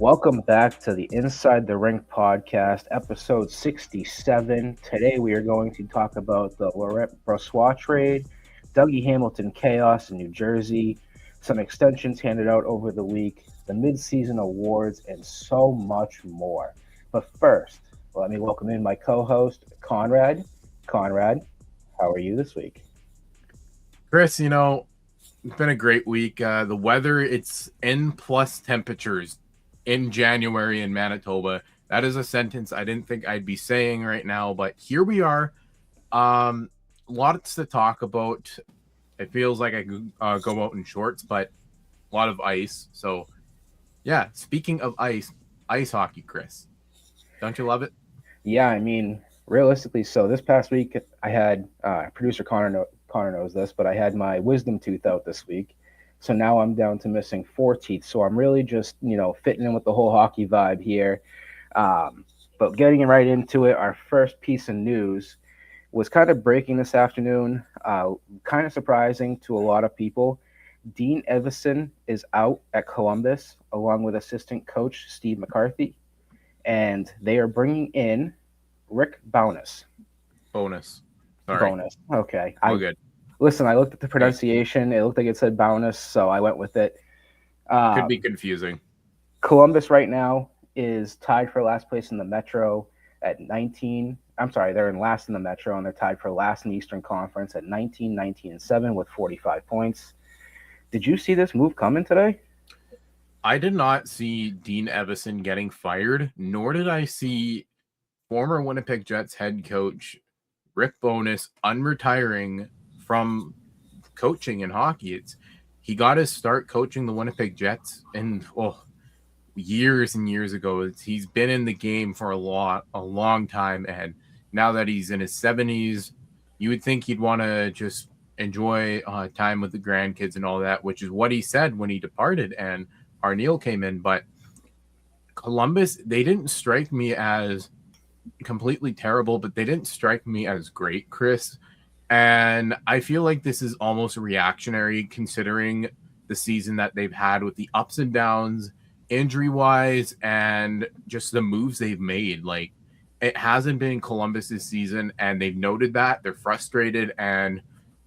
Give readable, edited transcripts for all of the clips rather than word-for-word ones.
Welcome back to the Inside the Rink podcast, episode 67. Today we are going to talk about the Laurent Brossoit trade, Dougie Hamilton chaos in New Jersey, some extensions handed out over the week, the midseason awards, and so much more. But first, let me welcome in my co-host, Conrad. Conrad, how are you this week? Chris, it's been a great week. The weather, it's N plus temperatures in January in Manitoba. That is a sentence I didn't think I'd be saying right now, but here we are. Lots to talk about. It feels like I could go out in shorts, but a lot of ice. So, yeah, speaking of ice hockey, Chris. Don't you love it? Yeah, I mean, realistically, so this past week I had producer Connor knows this, but I had my wisdom tooth out this week, so now I'm down to missing 4 teeth. So I'm really just fitting in with the whole hockey vibe here. But getting right into it, our first piece of news was kind of breaking this afternoon. Kind of surprising to a lot of people. Dean Evason is out at Columbus along with assistant coach Steve McCarthy, and they are bringing in Rick Bowness. Bonus. Sorry. Bonus. Okay. All good. Listen, I looked at the pronunciation. It looked like it said Bowness, so I went with it. Could be confusing. Columbus right now is tied for last place in the Metro at 19. I'm sorry, they're in last in the Metro, and they're tied for last in the Eastern Conference at 19, 19, and 7 with 45 points. Did you see this move coming today? I did not see Dean Evason getting fired, nor did I see former Winnipeg Jets head coach Rick Bowness unretiring from coaching in hockey. He got his start coaching the Winnipeg Jets years and years ago. He's been in the game for a long time, and now that he's in his 70s, you would think he'd want to just enjoy time with the grandkids and all that, which is what he said when he departed and Arneal came in. But Columbus, they didn't strike me as completely terrible, but they didn't strike me as great, Chris. And I feel like this is almost reactionary considering the season that they've had with the ups and downs, injury-wise, and just the moves they've made. Like, it hasn't been Columbus's season, and they've noted that. They're frustrated, and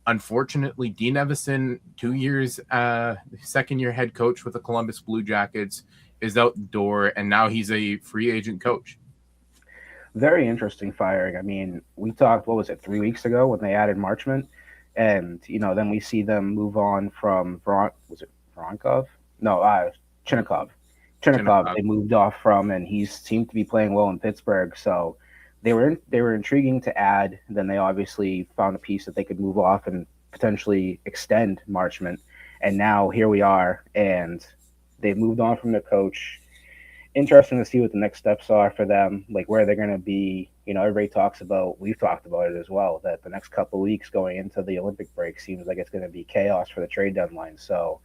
unfortunately, Dean Evason, 2 years, second-year head coach with the Columbus Blue Jackets, is out the door, and now he's a free agent coach. Very interesting firing. I mean, we talked, 3 weeks ago when they added Marchment, and, then we see them move on from, Voronkov? No, Chinnikov. They moved off from, and he seemed to be playing well in Pittsburgh, so they were intriguing to add. Then they obviously found a piece that they could move off and potentially extend Marchment, and now here we are, and they've moved on from the coach. Interesting to see what the next steps are for them, like where they're going to be. Everybody talks about, we've talked about it as well, that the next couple of weeks going into the Olympic break seems like it's going to be chaos for the trade deadline. So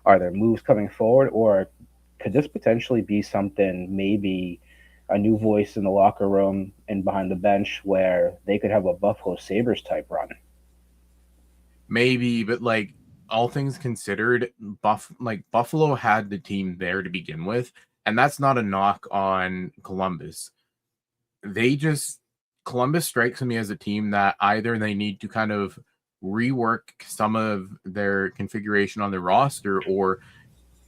are there moves coming forward, or could this potentially be something, maybe a new voice in the locker room and behind the bench where they could have a Buffalo Sabres type run? Maybe, but like all things considered, Buffalo had the team there to begin with. And that's not a knock on Columbus. Columbus strikes me as a team that either they need to kind of rework some of their configuration on their roster, or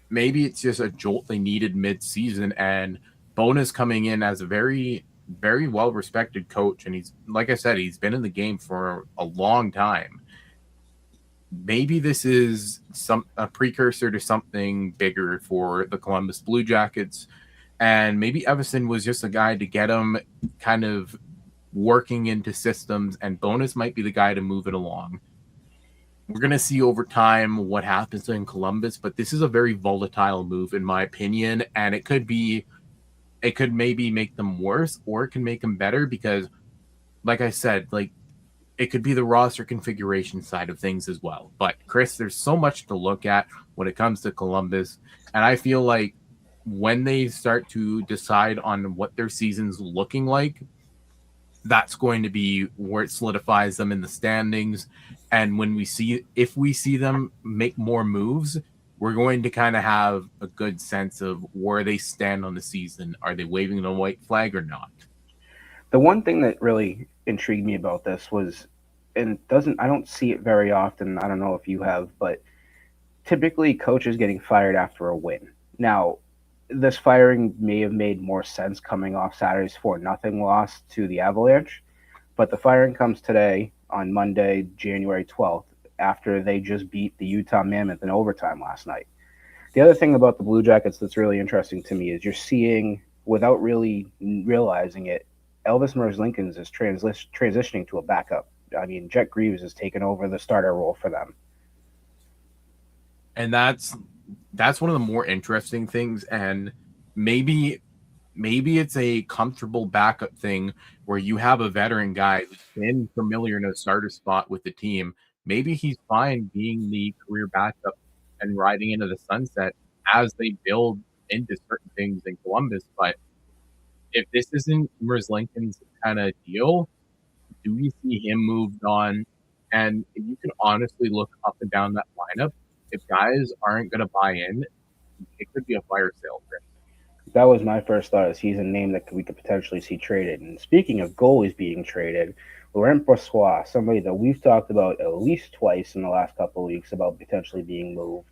maybe it's just a jolt they needed mid-season. And Bowness coming in as a very, very well-respected coach. And he's, like I said, he's been in the game for a long time. Maybe this is a precursor to something bigger for the Columbus Blue Jackets. And maybe Evason was just a guy to get him kind of working into systems, and Bowness might be the guy to move it along. We're going to see over time what happens in Columbus, but this is a very volatile move, in my opinion. And it could maybe make them worse, or it can make them better, because, like I said, it could be the roster configuration side of things as well. But, Chris, there's so much to look at when it comes to Columbus. And I feel like when they start to decide on what their season's looking like, that's going to be where it solidifies them in the standings. And if we see them make more moves, we're going to kind of have a good sense of where they stand on the season. Are they waving the white flag or not? The one thing that really intrigued me about this was, and doesn't I don't see it very often. I don't know if you have, but typically coaches getting fired after a win. Now, this firing may have made more sense coming off Saturday's 4-0 loss to the Avalanche, but the firing comes today on Monday, January 12th, after they just beat the Utah Mammoth in overtime last night. The other thing about the Blue Jackets that's really interesting to me is you're seeing, without really realizing it, Elvis Merzlikins is transitioning to a backup. I mean, Jet Greaves has taken over the starter role for them. And that's one of the more interesting things. And maybe it's a comfortable backup thing where you have a veteran guy who's been familiar in a starter spot with the team. Maybe he's fine being the career backup and riding into the sunset as they build into certain things in Columbus. But if this isn't Lincoln's kind of deal, do we see him moved on? And if you can honestly look up and down that lineup, if guys aren't going to buy in, it could be a fire sale for him. That was my first thought. Is he's a name that we could potentially see traded. And speaking of goalies being traded, Laurent Brossoit, somebody that we've talked about at least twice in the last couple of weeks about potentially being moved,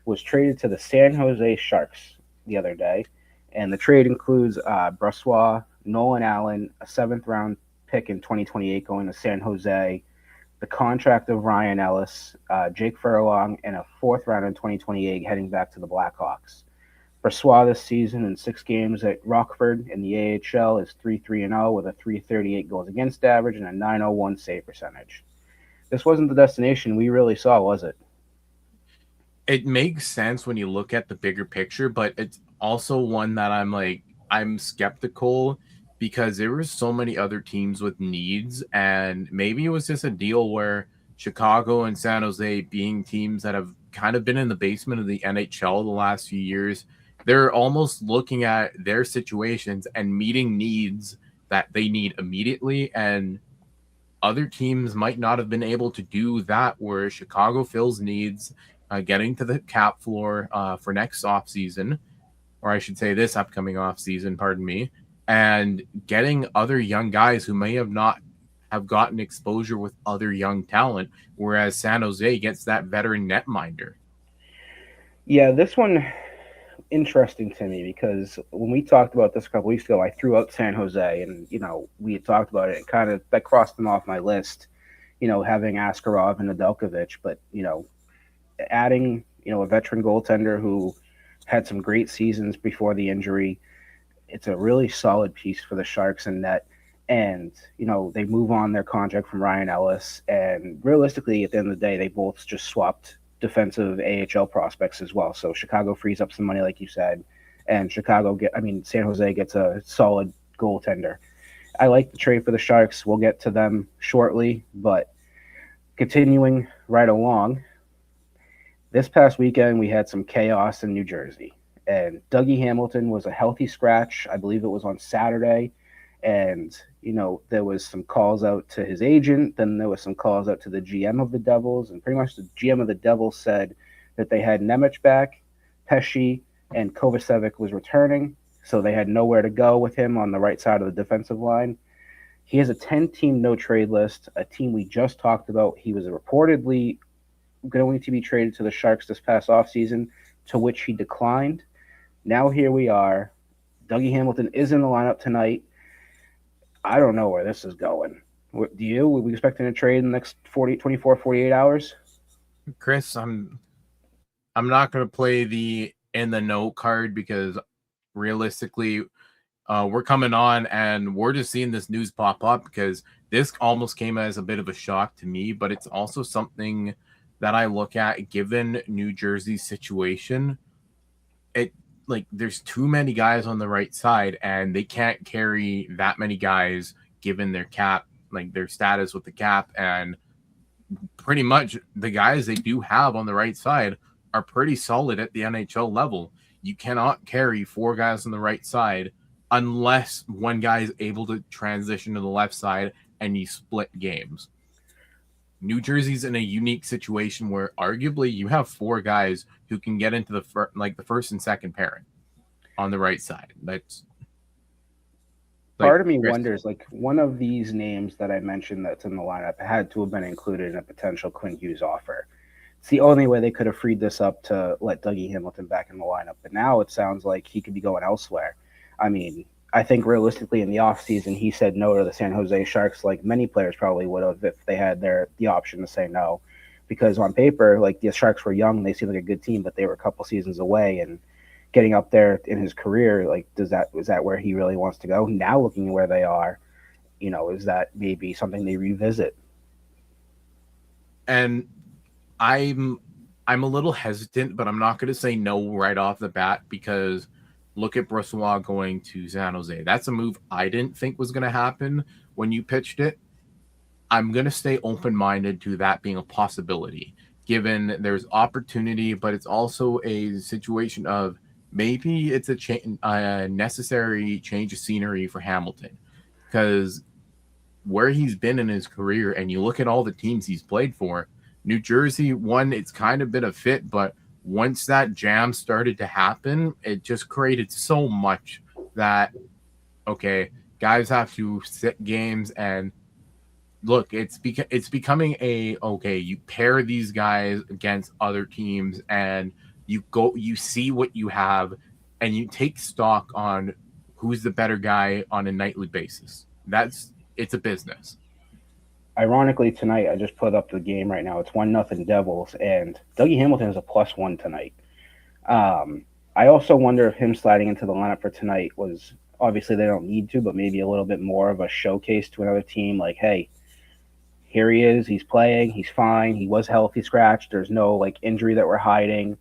was traded to the San Jose Sharks the other day. And the trade includes Brossoit, Nolan Allen, a seventh round pick in 2028 going to San Jose, the contract of Ryan Ellis, Jake Furlong, and a fourth round in 2028 heading back to the Blackhawks. Brossoit this season in 6 games at Rockford in the AHL is 3-3-0 with a 338 goals against average and a 901 save percentage. This wasn't the destination we really saw, was it? It makes sense when you look at the bigger picture, but it's also one that I'm skeptical because there were so many other teams with needs, and maybe it was just a deal where Chicago and San Jose, being teams that have kind of been in the basement of the NHL the last few years, they're almost looking at their situations and meeting needs that they need immediately, and other teams might not have been able to do that, where Chicago fills needs, getting to the cap floor for next offseason, or I should say this upcoming offseason, pardon me, and getting other young guys who may have not have gotten exposure with other young talent, whereas San Jose gets that veteran netminder. Yeah, this one interesting to me because when we talked about this a couple weeks ago, I threw out San Jose, and we had talked about it, and kind of that crossed them off my list. Having Askarov and Nedeljkovic, but adding a veteran goaltender who had some great seasons before the injury, it's a really solid piece for the Sharks in net. And they move on their contract from Ryan Ellis, and realistically, at the end of the day, they both just swapped defensive AHL prospects as well. So Chicago frees up some money, like you said, and San Jose gets a solid goaltender. I like the trade for the Sharks. We'll get to them shortly, but continuing right along, this past weekend we had some chaos in New Jersey, and Dougie Hamilton was a healthy scratch. I believe it was on Saturday, and there was some calls out to his agent, then there was some calls out to the GM of the Devils, and pretty much the GM of the Devils said that they had Nemec back, Pesce, and Kovacevic was returning, so they had nowhere to go with him on the right side of the defensive line. He has a 10-team no-trade list, a team we just talked about. He was reportedly going to be traded to the Sharks this past offseason, to which he declined. Now here we are. Dougie Hamilton is in the lineup tonight. I don't know where this is going. Do you? Are we expecting a trade in the next 48 hours? Chris, I'm not going to play the in the know card because realistically, we're coming on and we're just seeing this news pop up because this almost came as a bit of a shock to me, but it's also something that I look at given New Jersey's situation. There's too many guys on the right side and they can't carry that many guys given their cap, their status with the cap, and pretty much the guys they do have on the right side are pretty solid at the NHL level. You cannot carry 4 guys on the right side unless one guy is able to transition to the left side and you split games. New Jersey's in a unique situation where arguably you have 4 guys who can get into the first and second pairing on the right side. That's Part of me wonders, like, one of these names that I mentioned that's in the lineup had to have been included in a potential Quinn Hughes offer. It's the only way they could have freed this up to let Dougie Hamilton back in the lineup. But now it sounds like he could be going elsewhere. I mean, I think realistically in the offseason, he said no to the San Jose Sharks, like many players probably would have if they had the option to say no. Because on paper, like, the Sharks were young, they seemed like a good team, but they were a couple seasons away, and getting up there in his career, like, is that where he really wants to go? Now looking at where they are, is that maybe something they revisit? And I'm a little hesitant, but I'm not going to say no right off the bat because look at Brossoit going to San Jose. That's a move I didn't think was going to happen when you pitched it. I'm going to stay open-minded to that being a possibility, given there's opportunity, but it's also a situation of maybe it's a necessary change of scenery for Hamilton, because where he's been in his career, and you look at all the teams he's played for, New Jersey, one, it's kind of been a fit, but once that jam started to happen, it just created so much that, okay, guys have to sit games and look, it's becoming you pair these guys against other teams and you see what you have and you take stock on who's the better guy on a nightly basis. It's a business. Ironically, tonight I just put up the game right now. It's 1-0 Devils, and Dougie Hamilton is a +1 tonight. I also wonder if him sliding into the lineup for tonight was, obviously they don't need to, but maybe a little bit more of a showcase to another team. Like, hey, here he is. He's playing. He's fine. He was healthy scratched. There's no like injury that we're hiding.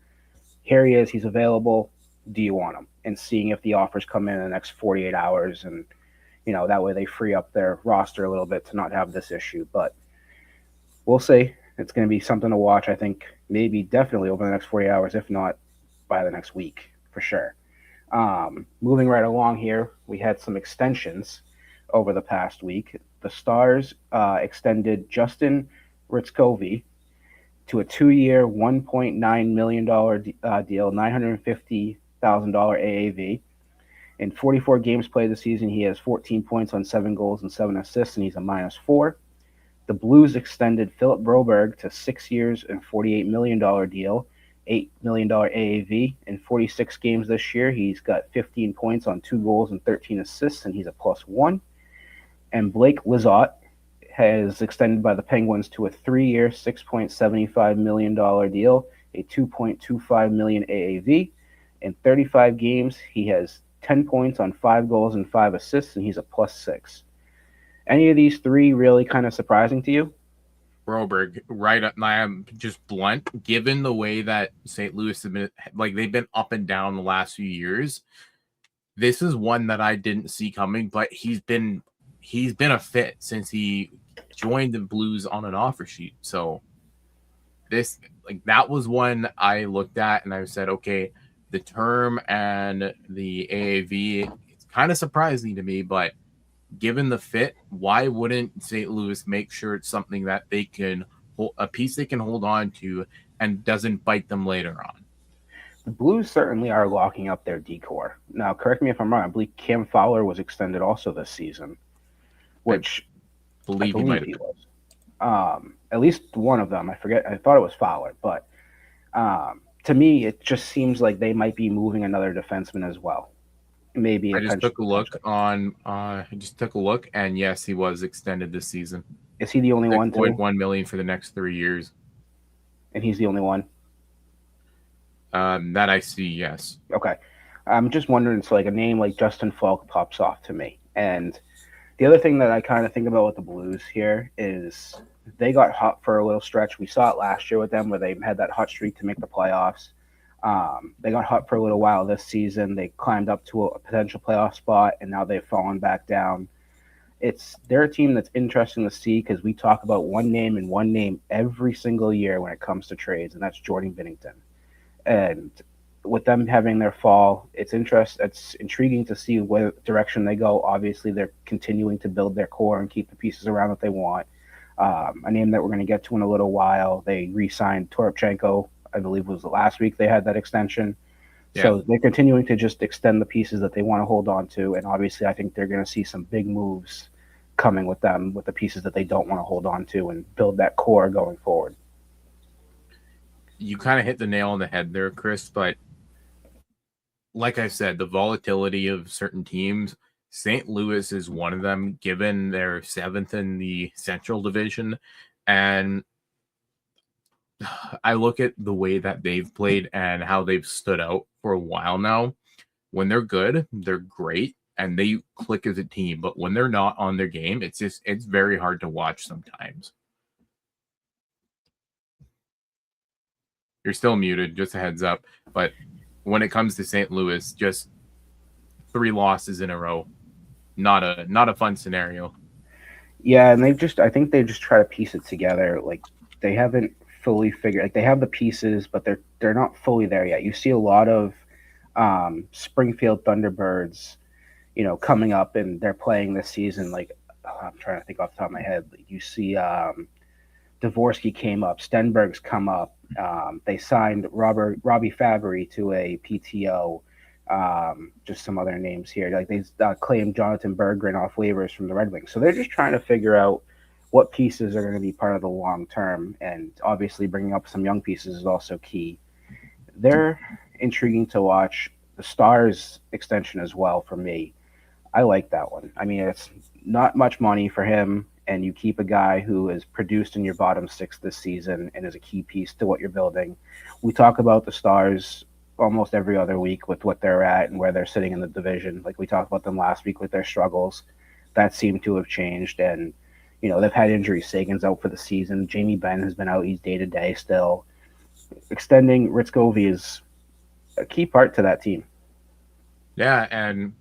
Here he is. He's available. Do you want him? And seeing if the offers come in the next 48 hours, and that way they free up their roster a little bit to not have this issue. But we'll see. It's going to be something to watch. I think maybe definitely over the next 48 hours, if not by the next week for sure. Moving right along here, we had some extensions over the past week. The Stars extended Justin Ritzkovi to a 2-year, $1.9 million deal, $950,000 AAV. In 44 games played this season, he has 14 points on 7 goals and 7 assists, and he's a -4. The Blues extended Philip Broberg to 6 years and $48 million deal, $8 million AAV. In 46 games this year, he's got 15 points on 2 goals and 13 assists, and he's a +1. And Blake Lizotte has extended by the Penguins to a 3-year, $6.75 million deal, a $2.25 million AAV. In 35 games, he has 10 points on 5 goals and 5 assists, and he's a +6. Any of these three really kind of surprising to you? Broberg, right up. I'm just blunt. Given the way that St. Louis have been, like, they've been up and down the last few years, this is one that I didn't see coming. But he's been a fit since he joined the Blues on an offer sheet. So that was one I looked at and I said, okay, the term and the AAV, it's kind of surprising to me, but given the fit, why wouldn't St. Louis make sure it's something that they can a piece they can hold on to and doesn't bite them later on? The Blues certainly are locking up their decor. Now, correct me if I'm wrong. I believe Cam Fowler was extended also this season, which I believe he was. At least one of them. I forget. I thought it was Fowler, but to me, it just seems like they might be moving another defenseman as well. Maybe I just took a look, and yes, he was extended this season. Is he the only one? $6.1 million for the next 3 years, and he's the only one. That I see, yes. Okay, I'm just wondering. So, like, a name like Justin Falk pops off to me, and the other thing that I kind of think about with the Blues here is they got hot for a little stretch. We saw it last year with them where they had that hot streak to make the playoffs. They got hot for a little while this season. They climbed up to a potential playoff spot, and now they've fallen back down. They're a team that's interesting to see because we talk about one name every single year when it comes to trades, and that's Jordan Binnington. And with them having their fall, it's intriguing to see what direction they go. Obviously, they're continuing to build their core and keep the pieces around that they want. A name that we're going to get to in a little while. They re-signed Toropchenko. I believe it was last week they had that extension. Yeah. So they're continuing to just extend the pieces that they want to hold on to. And obviously, I think they're going to see some big moves coming with them, with the pieces that they don't want to hold on to and build that core going forward. You kind of hit the nail on the head there, Chris, but like I said, the volatility of certain teams, St. Louis is one of them, given they're 7th in the Central Division. And I look at the way that they've played and how they've stood out for a while now. When they're good, they're great and they click as a team. But when they're not on their game, it's very hard to watch sometimes. You're still muted, just a heads up. But when it comes to St. Louis, just 3 losses in a row. Not a fun scenario. Yeah, and I think they just try to piece it together. Like they haven't fully figured. Like they have the pieces, but they're not fully there yet. You see a lot of Springfield Thunderbirds, coming up and they're playing this season. Like I'm trying to think off the top of my head. You see Dvorsky came up, Stenberg's come up. They signed Robbie Fabry to a PTO. Just some other names here. Like they claimed Jonathan Berggren off waivers from the Red Wings. So they're just trying to figure out what pieces are going to be part of the long term. And obviously bringing up some young pieces is also key. They're intriguing to watch. The Stars extension as well for me. I like that one. I mean, it's not much money for him, and you keep a guy who is produced in your bottom 6 this season and is a key piece to what you're building. We talk about the Stars almost every other week with what they're at and where they're sitting in the division. Like we talked about them last week with their struggles. That seemed to have changed, and they've had injuries. Sagan's out for the season. Jamie Benn has been out. He's day-to-day still. Extending Ritzkovi is a key part to that team. Yeah, and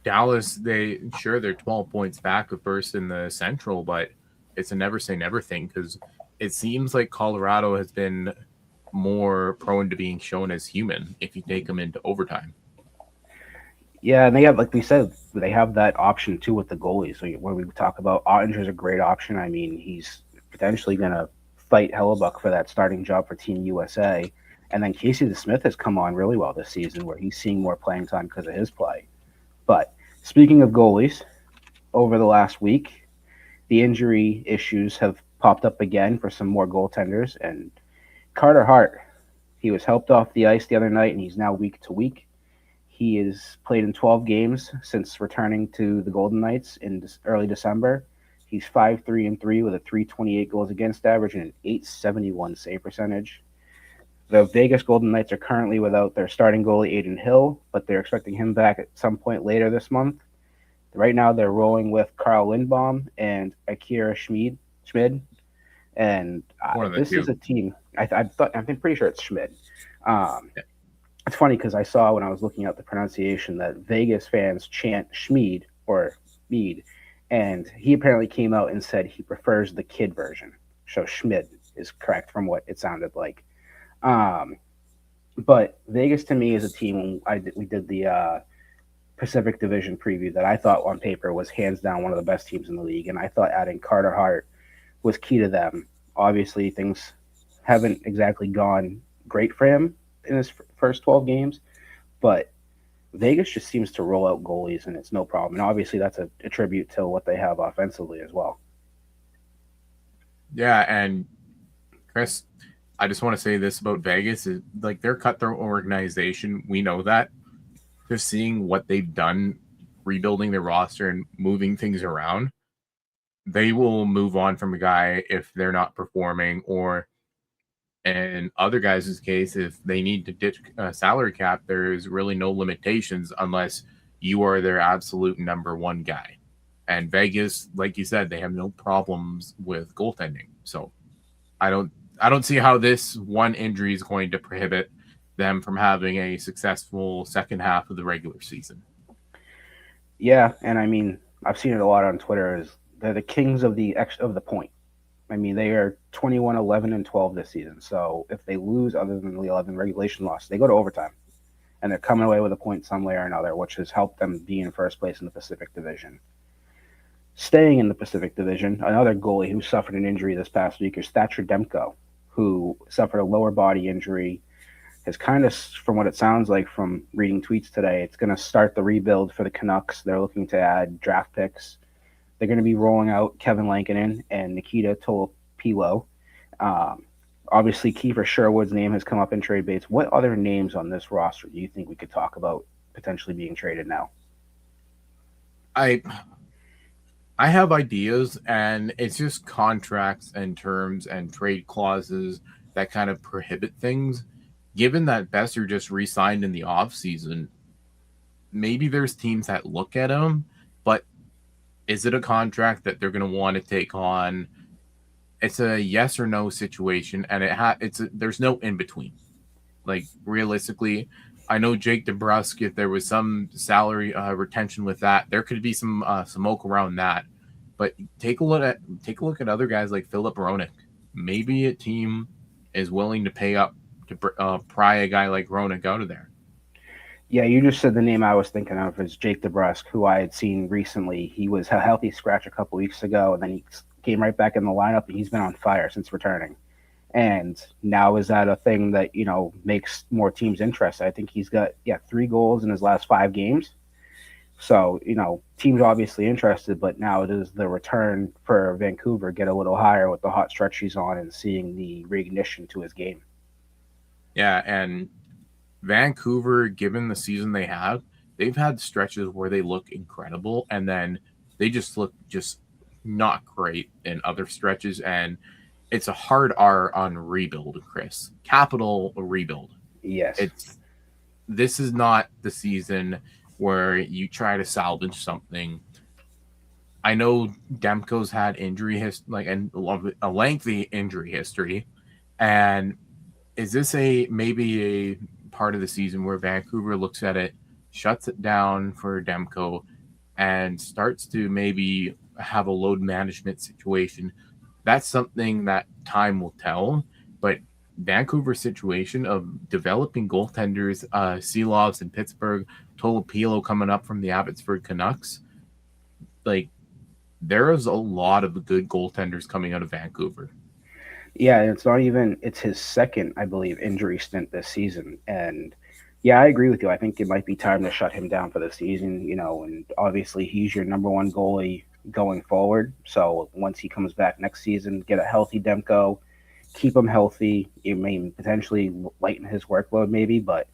Dallas, they're 12 points back of first in the Central, but it's a never say never thing because it seems like Colorado has been more prone to being shown as human if you take them into overtime. Yeah, and they have, like we said, they have that option too with the goalies. So when we talk about Ottinger's a great option, I mean, he's potentially going to fight Hellebuck for that starting job for Team USA. And then Casey DeSmith has come on really well this season where he's seeing more playing time because of his play. But speaking of goalies, over the last week, the injury issues have popped up again for some more goaltenders. And Carter Hart, he was helped off the ice the other night, and he's now week to week. He has played in 12 games since returning to the Golden Knights in early December. He's 5-3-3 with a .328 goals against average and an .871 save percentage. The Vegas Golden Knights are currently without their starting goalie, Aiden Hill, but they're expecting him back at some point later this month. Right now, they're rolling with Carl Lindbaum and Akira Schmid. And this is a team. I'm pretty sure it's Schmid. It's funny because I saw when I was looking at the pronunciation that Vegas fans chant Schmid or Mead, and he apparently came out and said he prefers the kid version. So Schmid is correct from what it sounded like. But Vegas to me is a team. We did the Pacific Division preview that I thought on paper was hands down one of the best teams in the league, and I thought adding Carter Hart was key to them. Obviously, things haven't exactly gone great for him in his first 12 games, but Vegas just seems to roll out goalies, and it's no problem. And obviously, that's a tribute to what they have offensively as well. Yeah, and Chris, I just want to say this about Vegas is like their cutthroat organization. We know that. Just seeing what they've done, rebuilding their roster and moving things around, they will move on from a guy if they're not performing, or in other guys' case, if they need to ditch salary cap, there's really no limitations unless you are their absolute number one guy. And Vegas, like you said, they have no problems with goaltending. So I don't see how this one injury is going to prohibit them from having a successful second half of the regular season. Yeah, and I mean, I've seen it a lot on Twitter. Is they're the kings of the point. I mean, they are 21, 11, and 12 this season. So if they lose, other than the 11 regulation loss, they go to overtime, and they're coming away with a point some way or another, which has helped them be in first place in the Pacific Division. Staying in the Pacific Division, another goalie who suffered an injury this past week is Thatcher Demko, who suffered a lower body injury. Has kind of, from what it sounds like from reading tweets today, it's going to start the rebuild for the Canucks. They're looking to add draft picks. They're going to be rolling out Kevin Lankinen and Nikita Tolopilo. Um, Obviously, Kiefer Sherwood's name has come up in trade baits. What other names on this roster do you think we could talk about potentially being traded now? I I have ideas, and it's just contracts and terms and trade clauses that kind of prohibit things. Given that Besser just re-signed in the offseason, maybe there's teams that look at him, but is it a contract that they're going to want to take on? It's a yes or no situation, and there's no in between. Like realistically, I know Jake DeBrusk. If there was some salary retention with that, there could be some smoke around that. But take a look at other guys like Philip Roenick. Maybe a team is willing to pay up to pry a guy like Roenick out of there. Yeah, you just said the name I was thinking of is Jake DeBrusk, who I had seen recently. He was a healthy scratch a couple weeks ago, and then he came right back in the lineup, and he's been on fire since returning. And now is that a thing that makes more teams interested? I think he's got 3 goals in his last 5 games. So teams obviously interested, but now does the return for Vancouver get a little higher with the hot stretch he's on and seeing the reignition to his game? Yeah, and Vancouver, given the season they have, they've had stretches where they look incredible, and then they just look just not great in other stretches, and it's a hard R on rebuild, Chris. Capital rebuild. Yes. This is not the season where you try to salvage something. I know Demko's had and a lengthy injury history, and is this maybe a part of the season where Vancouver looks at it, shuts it down for Demko, and starts to maybe have a load management situation? That's something that time will tell. But Vancouver's situation of developing goaltenders, Seelovs in Pittsburgh, Tolopilo coming up from the Abbotsford Canucks, like there is a lot of good goaltenders coming out of Vancouver. Yeah, it's his second, I believe, injury stint this season. And yeah, I agree with you. I think it might be time to shut him down for the season, and obviously he's your number one goalie going forward. So once he comes back next season, get a healthy Demko, keep him healthy. It may potentially lighten his workload, maybe, but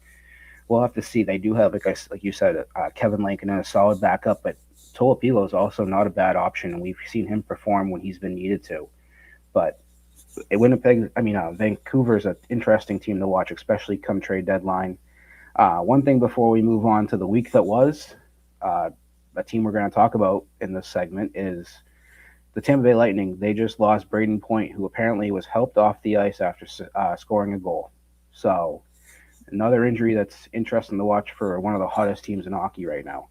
we'll have to see. They do have, like you said, Kevin Lankinen, a solid backup, but Tolopilo is also not a bad option, and we've seen him perform when he's been needed to. But Vancouver's an interesting team to watch, especially come trade deadline. One thing before we move on to the week that was, a team we're going to talk about in this segment is the Tampa Bay Lightning. They just lost Braden Point, who apparently was helped off the ice after scoring a goal. So another injury that's interesting to watch for one of the hottest teams in hockey right now.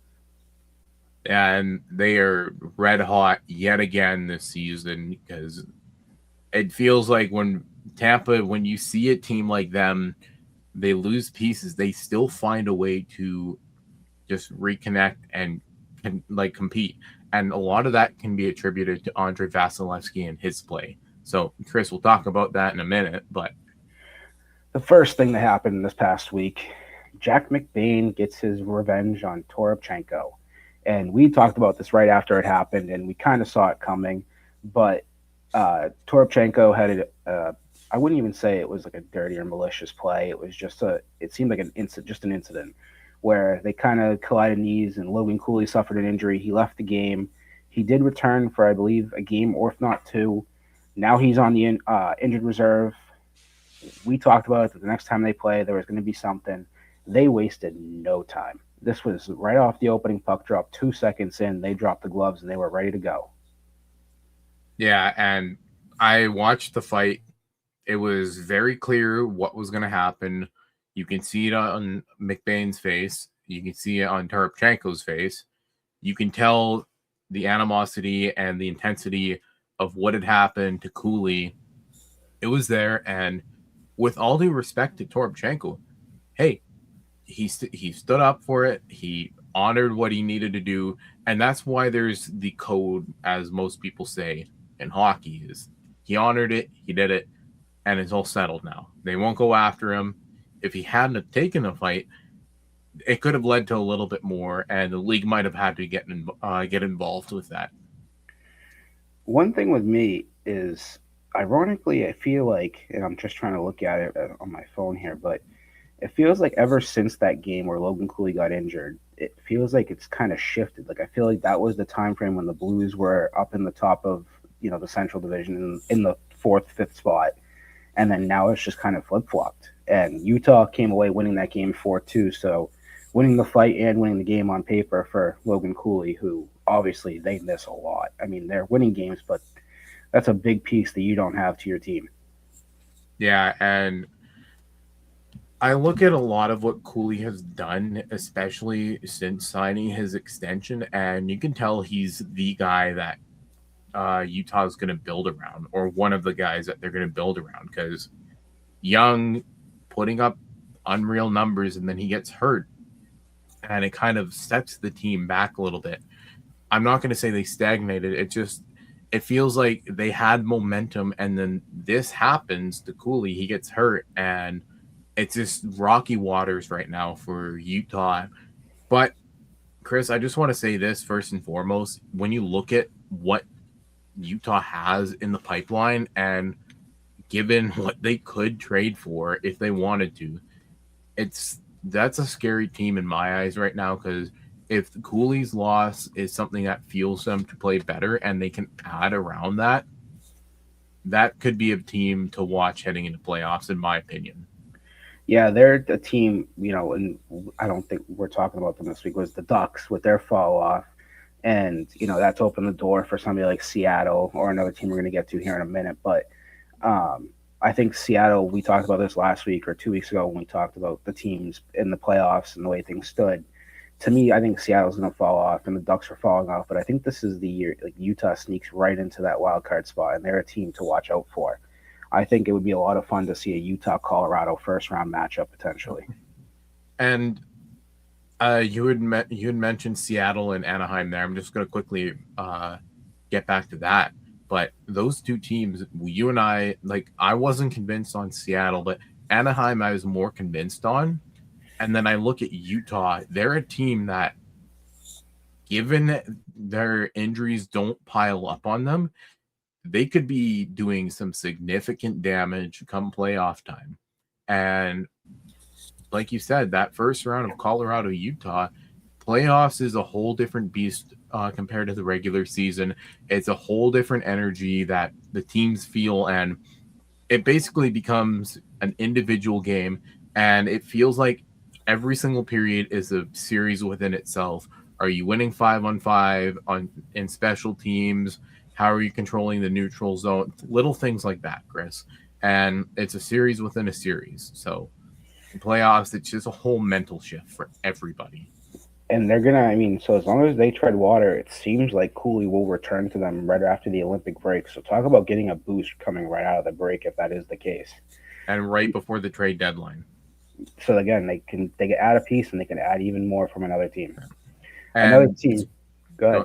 And they are red hot yet again this season, because it feels like when you see a team like them, they lose pieces, they still find a way to just reconnect and compete. And a lot of that can be attributed to Andre Vasilevsky and his play. So, Chris, we'll talk about that in a minute. But the first thing that happened this past week, Jack McBain gets his revenge on Toropchenko. And we talked about this right after it happened, and we kind of saw it coming. But Toropchenko had I wouldn't even say it was like a dirty or malicious play. It was it seemed like an incident where they kind of collided knees, and Logan Cooley suffered an injury. He left the game. He did return for, I believe, a game or if not 2. Now he's on the injured reserve. We talked about it that the next time they play, there was going to be something. They wasted no time. This was right off the opening puck drop, 2 seconds in. They dropped the gloves, and they were ready to go. Yeah, and I watched the fight. It was very clear what was going to happen. You can see it on McBain's face. You can see it on Toropchenko's face. You can tell the animosity and the intensity of what had happened to Cooley. It was there, and with all due respect to Toropchenko, hey, he stood up for it. He honored what he needed to do, and that's why there's the code, as most people say in hockey, is he honored it, he did it, and it's all settled now. They won't go after him. If he hadn't have taken the fight, it could have led to a little bit more, and the league might have had to get involved with that. One thing with me is, ironically, I feel like, and I'm just trying to look at it on my phone here, but it feels like ever since that game where Logan Cooley got injured, it feels like it's kind of shifted. Like I feel like that was the time frame when the Blues were up in the top of the Central Division in the fourth, fifth spot, and then now it's just kind of flip flopped. And Utah came away winning that game 4-2. So winning the fight and winning the game on paper for Logan Cooley, who obviously they miss a lot. I mean, they're winning games, but that's a big piece that you don't have to your team. Yeah, and I look at a lot of what Cooley has done, especially since signing his extension, and you can tell he's the guy that Utah is going to build around, or one of the guys that they're going to build around, because Young putting up unreal numbers and then he gets hurt, and it kind of sets the team back a little bit. I'm not going to say they stagnated. It feels like they had momentum, and then this happens to Cooley. He gets hurt, and it's just rocky waters right now for Utah. But Chris, I just want to say this first and foremost. When you look at what Utah has in the pipeline, and given what they could trade for if they wanted to, that's a scary team in my eyes right now, because if Cooley's loss is something that fuels them to play better and they can add around that, that could be a team to watch heading into playoffs, in my opinion. Yeah, they're a team, and I don't think we're talking about them this week, was the Ducks with their fall off. And, that's opened the door for somebody like Seattle or another team we're going to get to here in a minute. But I think Seattle, we talked about this last week or 2 weeks ago when we talked about the teams in the playoffs and the way things stood. To me, I think Seattle's going to fall off and the Ducks are falling off. But I think this is the year like Utah sneaks right into that wild card spot, and they're a team to watch out for. I think it would be a lot of fun to see a Utah-Colorado first-round matchup potentially. And you had mentioned Seattle and Anaheim there. I'm just going to quickly get back to that. But those two teams, you and I, I wasn't convinced on Seattle, but Anaheim I was more convinced on. And then I look at Utah. They're a team that, given their injuries don't pile up on them, they could be doing some significant damage come playoff time. And like you said, that first round of Colorado, Utah, playoffs is a whole different beast compared to the regular season. It's a whole different energy that the teams feel, and it basically becomes an individual game, and it feels like every single period is a series within itself. Are you winning 5-on-5 in special teams? How are you controlling the neutral zone? Little things like that, Chris. And it's a series within a series. So in playoffs, it's just a whole mental shift for everybody. And they're so as long as they tread water, it seems like Cooley will return to them right after the Olympic break. So talk about getting a boost coming right out of the break if that is the case. And right before the trade deadline. So again, they can add a piece and they can add even more from another team. And another team. Go ahead.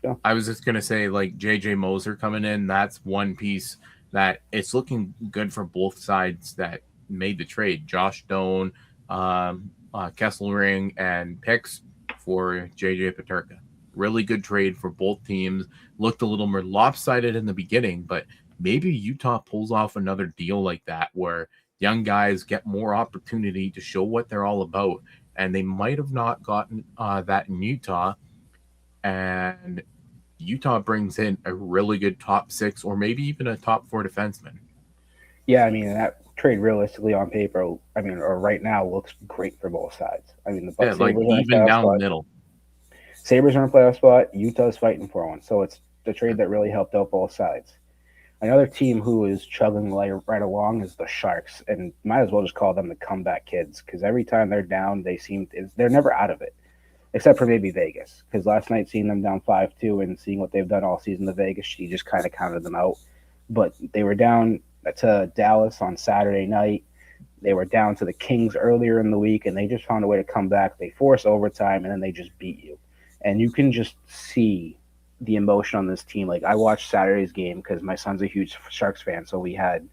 Go. I was just gonna say, JJ Moser coming in, that's one piece that it's looking good for both sides that made the trade. Josh Doan, Kesselring, and picks for JJ Peterka. Really good trade for both teams. Looked a little more lopsided in the beginning, but maybe Utah pulls off another deal like that where young guys get more opportunity to show what they're all about, and they might have not gotten that in Utah, and Utah brings in a really good top 6 or maybe even a top 4 defenseman. Yeah, that trade realistically on paper, or right now, looks great for both sides. The Bucks even down the middle. Sabres are in a playoff spot. Utah's fighting for one, so it's the trade that really helped out both sides. Another team who is chugging right along is the Sharks, and might as well just call them the comeback kids, because every time they're down, they're never out of it, except for maybe Vegas. Because last night, seeing them down 5-2 and seeing what they've done all season to Vegas, you just kind of counted them out. But they were down to Dallas on Saturday night. They were down to the Kings earlier in the week, and they just found a way to come back. They force overtime, and then they just beat you. And you can just see the emotion on this team. Like I watched Saturday's game because my son's a huge Sharks fan, so we had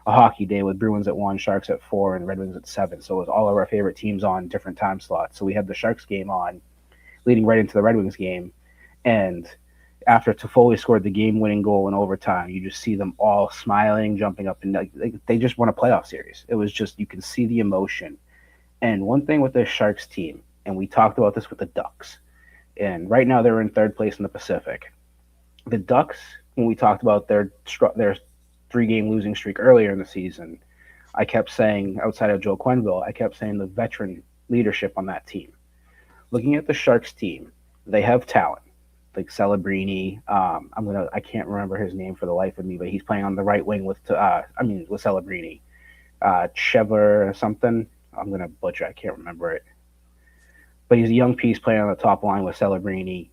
a hockey day with Bruins at 1, Sharks at 4, and Red Wings at 7. So it was all of our favorite teams on different time slots. So we had the Sharks game on, leading right into the Red Wings game, and after Toffoli scored the game-winning goal in overtime, you just see them all smiling, jumping up, and like, they just won a playoff series. It was just you can see the emotion. And one thing with this Sharks team, and we talked about this with the Ducks, and right now they're in third place in the Pacific. The Ducks, when we talked about their 3-game losing streak earlier in the season, I kept saying outside of Joe Quenneville, I kept saying the veteran leadership on that team. Looking at the Sharks team, they have talent like Celebrini. I can't remember his name for the life of me, but he's playing on the right wing with Celebrini, Chever or something. I'm gonna butcher. I can't remember it, but he's a young piece playing on the top line with Celebrini.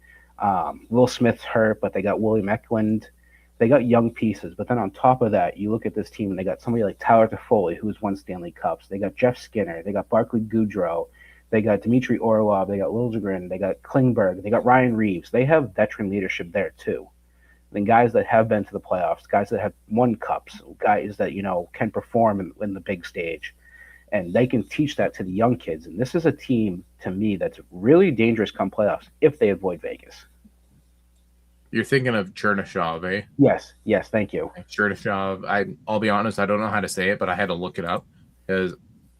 Will Smith's hurt, but they got William Eklund. They got young pieces, but then on top of that, you look at this team and they got somebody like Tyler Toffoli, who's won Stanley Cups. They got Jeff Skinner. They got Barclay Goodrow. They got Dmitry Orlov. They got Liljegren. They got Klingberg. They got Ryan Reeves. They have veteran leadership there too. Then guys that have been to the playoffs, guys that have won cups, guys that can perform in the big stage, and they can teach that to the young kids. And this is a team to me that's really dangerous come playoffs if they avoid Vegas. You're thinking of Chernyshov, eh? Yes, thank you. Chernyshov. I'll be honest, I don't know how to say it, but I had to look it up because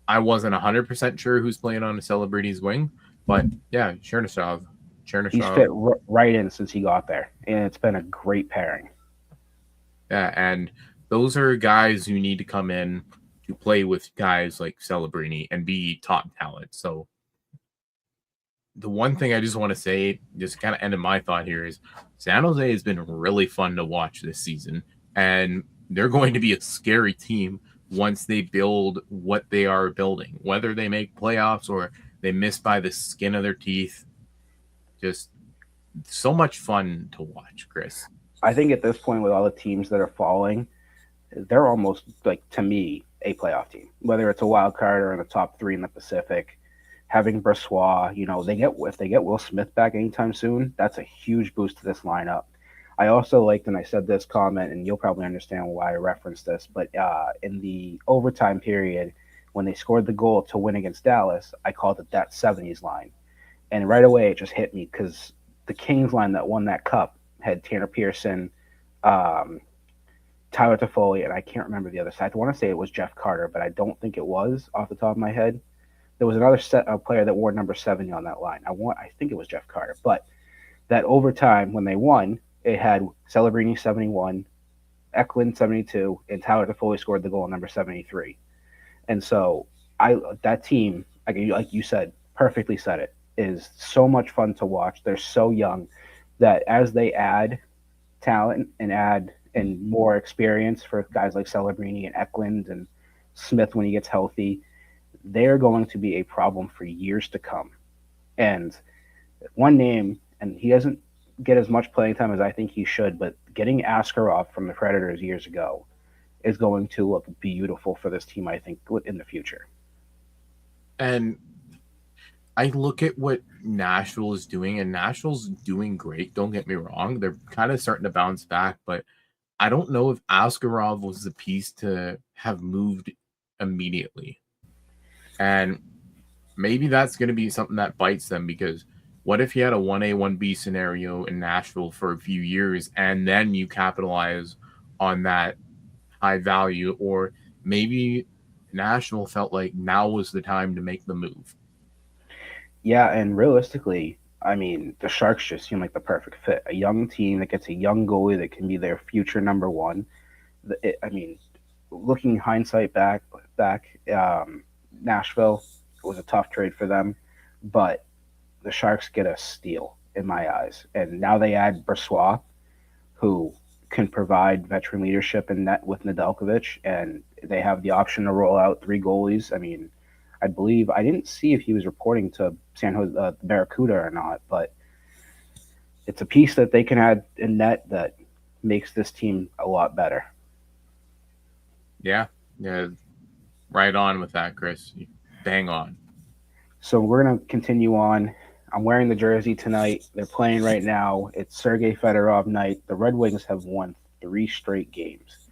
I wasn't 100% sure who's playing on the Celebrities wing. But yeah, Chernyshov. He's fit right in since he got there, and it's been a great pairing. Yeah, and those are guys who need to come in to play with guys like Celebrini and be top talent. So the one thing I just want to say, just kind of ending my thought here, is San Jose has been really fun to watch this season, and they're going to be a scary team once they build what they are building, whether they make playoffs or they miss by the skin of their teeth. Just so much fun to watch, Chris. I think at this point, with all the teams that are falling, they're almost like, to me, a playoff team, whether it's a wild card or in the top 3 in the Pacific. Having Brossoit, if they get Will Smith back anytime soon, that's a huge boost to this lineup. I also liked, and I said this comment, and you'll probably understand why I referenced this, but in the overtime period, when they scored the goal to win against Dallas, I called it that 70s line. And right away, it just hit me because the Kings line that won that cup had Tanner Pearson, Tyler Toffoli, and I can't remember the other side. I want to say it was Jeff Carter, but I don't think it was off the top of my head. There was another player that wore number 70 on that line. I think it was Jeff Carter. But that overtime, when they won, it had Celebrini 71, Eklund 72, and Tyler Toffoli scored the goal number 73. And so that team, like you said, perfectly said it, is so much fun to watch. They're so young that as they add talent and more experience for guys like Celebrini and Eklund and Smith when he gets healthy, they're going to be a problem for years to come. And one name, and he doesn't get as much playing time as I think he should, but getting Askarov from the Predators years ago is going to look beautiful for this team, I think, in the future. And I look at what Nashville is doing, and Nashville's doing great. Don't get me wrong. They're kind of starting to bounce back, but I don't know if Askarov was the piece to have moved immediately. And maybe that's going to be something that bites them, because what if you had a 1A, 1B scenario in Nashville for a few years and then you capitalize on that high value? Or maybe Nashville felt like now was the time to make the move. Yeah, and realistically, I mean, the Sharks just seem like the perfect fit. A young team that gets a young goalie that can be their future number one. Looking hindsight back, Nashville was a tough trade for them, but the Sharks get a steal in my eyes. And now they add Brossoit, who can provide veteran leadership in net with Nedeljkovic, and they have the option to roll out 3 goalies. I mean, I believe I didn't see if he was reporting to San Jose Barracuda or not, but it's a piece that they can add in net that makes this team a lot better. Yeah. Right on with that, Chris. Bang on. So we're gonna continue on. I'm wearing the jersey tonight. They're playing right now. It's Sergei Fedorov night. The Red Wings have won 3 straight games.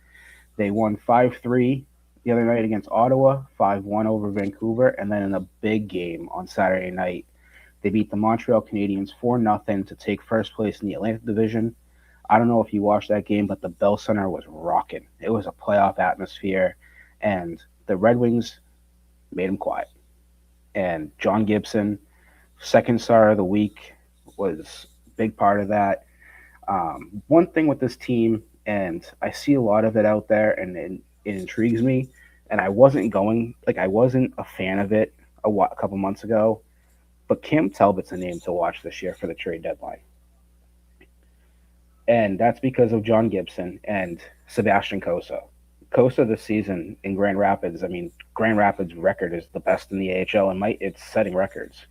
They won 5-3 the other night against Ottawa, 5-1 over Vancouver, and then in a big game on Saturday night, they beat the Montreal Canadiens 4-0 to take first place in the Atlantic Division. I don't know if you watched that game, but the Bell Center was rocking. It was a playoff atmosphere, and the Red Wings made them quiet. And John Gibson, second star of the week, was a big part of that. One thing with this team, and I see a lot of it out there, and it intrigues me. And I wasn't a fan of it a couple months ago, but Cam Talbot's a name to watch this year for the trade deadline. And that's because of John Gibson and Sebastian Cossa. Cossa this season in Grand Rapids, I mean, Grand Rapids' record is the best in the AHL, and it's setting records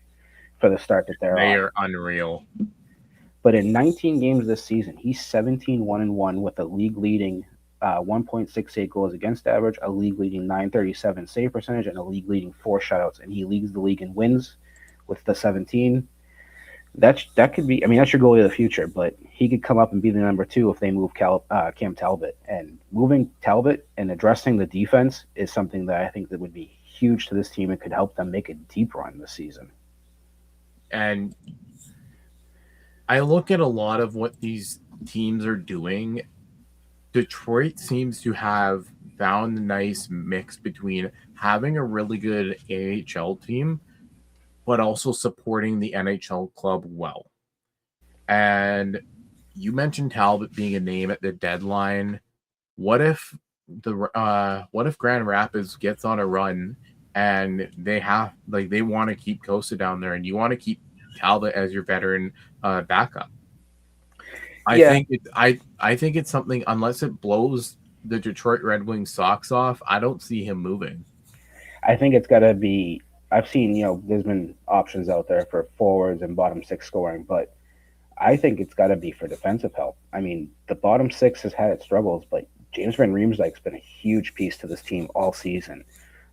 for the start that they're They on. are unreal. But in 19 games this season, he's 17-1-1 with a league leading 1.68 goals against average, a league leading 937 save percentage, and a league leading 4 shutouts. And he leads the league in wins with the 17. That could be. I mean, that's your goalie of the future, but he could come up and be the number 2 if they move Cam Talbot. And moving Talbot and addressing the defense is something that I think that would be huge to this team and could help them make a deep run this season. And I look at a lot of what these teams are doing. Detroit seems to have found a nice mix between having a really good AHL team, but also supporting the NHL club well. And you mentioned Talbot being a name at the deadline. What if Grand Rapids gets on a run and they want to keep Costa down there, and you want to keep Talbot as your veteran backup? I think it's something, unless it blows the Detroit Red Wings socks off, I don't see him moving. I think it's got to be. I've seen, there's been options out there for forwards and bottom 6 scoring, but I think it's got to be for defensive help. I mean, the bottom 6 has had its struggles, but James Van Riemsdyk's been a huge piece to this team all season,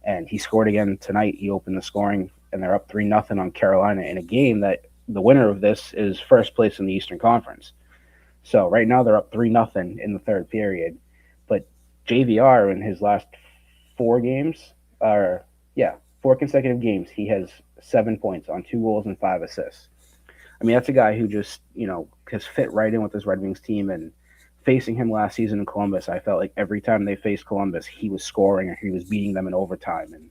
and he scored again tonight. He opened the scoring, and they're up 3-0 on Carolina in a game that the winner of this is first place in the Eastern Conference. So right now they're up 3-0 in the third period, but JVR in his last 4 games, or yeah, 4 consecutive games, he has 7 points on 2 goals and 5 assists. I mean, that's a guy who just, has fit right in with this Red Wings team. And facing him last season in Columbus, I felt like every time they faced Columbus, he was scoring or he was beating them in overtime. And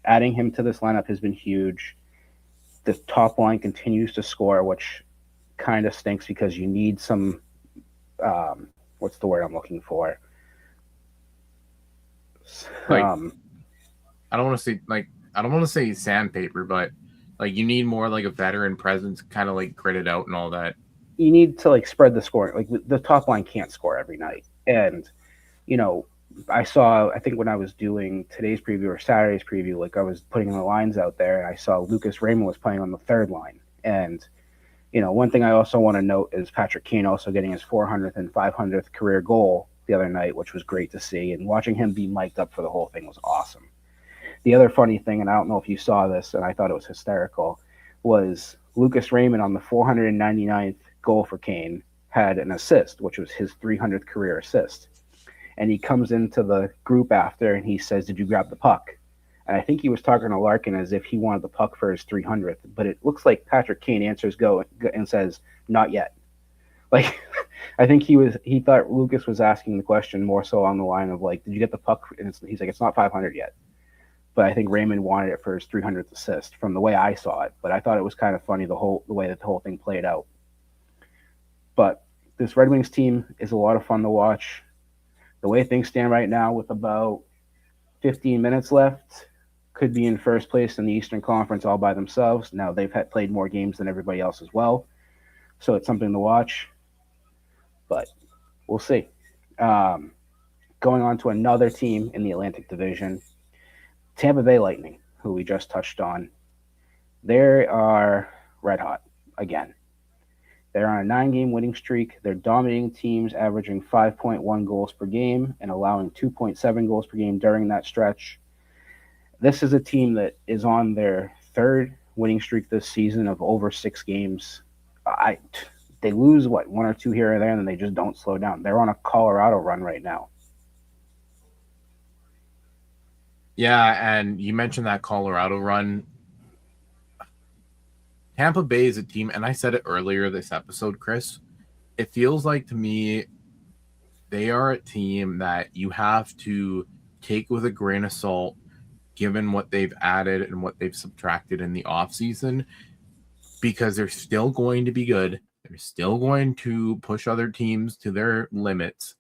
adding him to this lineup has been huge. The top line continues to score, which kind of stinks because you need some, what's the word I'm looking for? Like, I don't want to say sandpaper, but you need more like a veteran presence, kind of like grit it out and all that. You need to spread the scoring. The top line can't score every night. And, I think when I was doing today's preview or Saturday's preview, I was putting the lines out there, and I saw Lucas Raymond was playing on the third line. And, one thing I also want to note is Patrick Kane also getting his 400th and 500th career goal the other night, which was great to see. And watching him be mic'd up for the whole thing was awesome. The other funny thing, and I don't know if you saw this, and I thought it was hysterical, was Lucas Raymond on the 499th goal for Kane had an assist, which was his 300th career assist. And he comes into the group after and he says, "Did you grab the puck?" And I think he was talking to Larkin as if he wanted the puck for his 300th, but it looks like Patrick Kane answers go and says, "Not yet." I think he thought Lucas was asking the question more so on the line of "Did you get the puck?" And he's like, "It's not 500 yet." But I think Raymond wanted it for his 300th assist from the way I saw it. But I thought it was kind of funny the way that the whole thing played out. But this Red Wings team is a lot of fun to watch. The way things stand right now, with about 15 minutes left, could be in first place in the Eastern Conference all by themselves. Now they've played more games than everybody else as well, so it's something to watch. But we'll see. Going on to another team in the Atlantic Division, Tampa Bay Lightning, who we just touched on. They are red hot again. They're on a 9-game winning streak. They're dominating teams, averaging 5.1 goals per game and allowing 2.7 goals per game during that stretch. This is a team that is on their third winning streak this season of over 6 games. I They lose what, one or two here or there, and then they just don't slow down. They're on a Colorado run right now. Yeah, and you mentioned that Colorado run. Tampa Bay is a team, and I said it earlier this episode, Chris. It feels like to me they are a team that you have to take with a grain of salt given what they've added and what they've subtracted in the offseason, because they're still going to be good. They're still going to push other teams to their limits.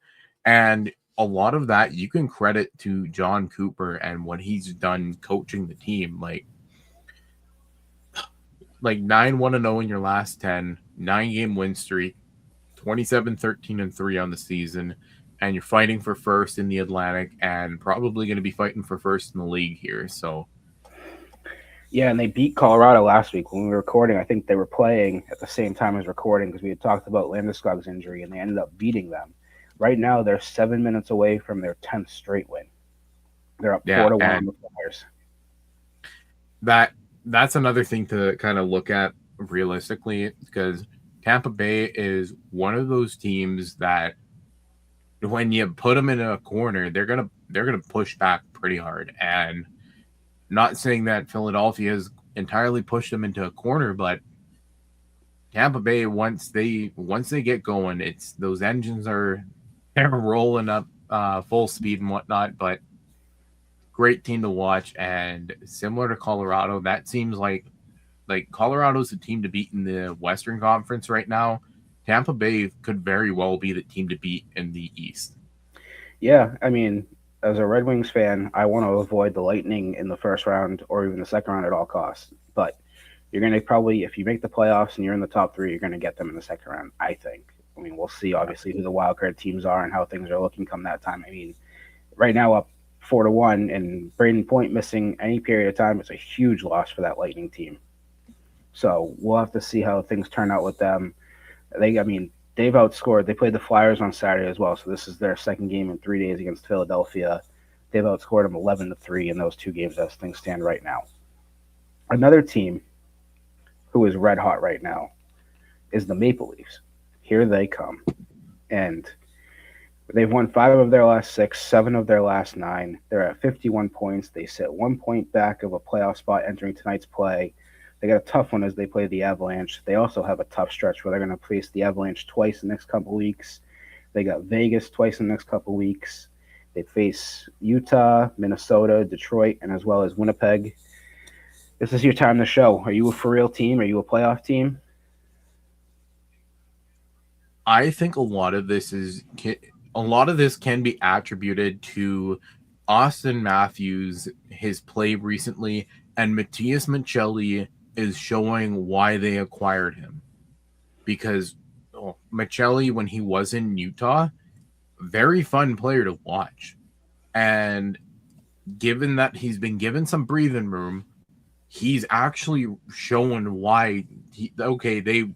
And a lot of that you can credit to John Cooper and what he's done coaching the team. Like 9-1-0 in your last 10, 9-game win streak, 27-13-3 on the season, and you're fighting for first in the Atlantic and probably going to be fighting for first in the league here. So Yeah, and they beat Colorado last week when we were recording. I think they were playing at the same time as recording because we had talked about Landeskog's injury, and they ended up beating them. Right now, they're 7 minutes away from their 10th straight win. They're up 4-1 on the Flyers. That's another thing to kind of look at realistically, because Tampa Bay is one of those teams that when you put them in a corner, they're gonna push back pretty hard. And not saying that Philadelphia has entirely pushed them into a corner, but Tampa Bay, once they get going, it's those engines they're rolling up full speed and whatnot. But great team to watch, and similar to Colorado, that seems like Colorado's the team to beat in the Western Conference right now. Tampa Bay could very well be the team to beat in the East. Yeah, I mean, as a Red Wings fan, I want to avoid the Lightning in the first round or even the second round at all costs. But you're going to probably, if you make the playoffs and you're in the top three, you're going to get them in the second round, I think. I mean, we'll see, obviously, who the wildcard teams are and how things are looking come that time. I mean, right now up 4-1, and Braden Point missing any period of time is a huge loss for that Lightning team. So we'll have to see how things turn out with them. They've outscored. They played the Flyers on Saturday as well, so this is their second game in 3 days against Philadelphia. They've outscored them 11-3 in those two games as things stand right now. Another team who is red hot right now is the Maple Leafs. Here they come, and they've won 5 of their last 6, 7 of their last 9. They're at 51 points. They sit 1 point back of a playoff spot entering tonight's play. They got a tough one as they play the Avalanche. They also have a tough stretch where they're going to face the Avalanche twice in the next couple of weeks. They got Vegas twice in the next couple of weeks. They face Utah, Minnesota, Detroit, and as well as Winnipeg. This is your time to show. Are you a for real team? Are you a playoff team? I think a lot of this can be attributed to Austin Matthews, his play recently, and Matthias Michelli is showing why they acquired him. Because Michelli, when he was in Utah, very fun player to watch. And given that he's been given some breathing room, he's actually shown why they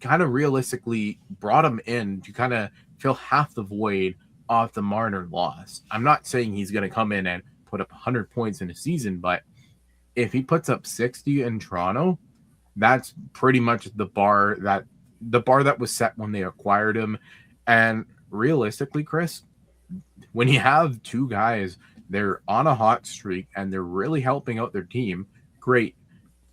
kind of realistically brought him in to kind of fill half the void off the Marner loss. I'm not saying he's going to come in and put up 100 points in a season, but if he puts up 60 in Toronto, that's pretty much the bar that was set when they acquired him. And realistically, Chris, when you have two guys, they're on a hot streak and they're really helping out their team, great.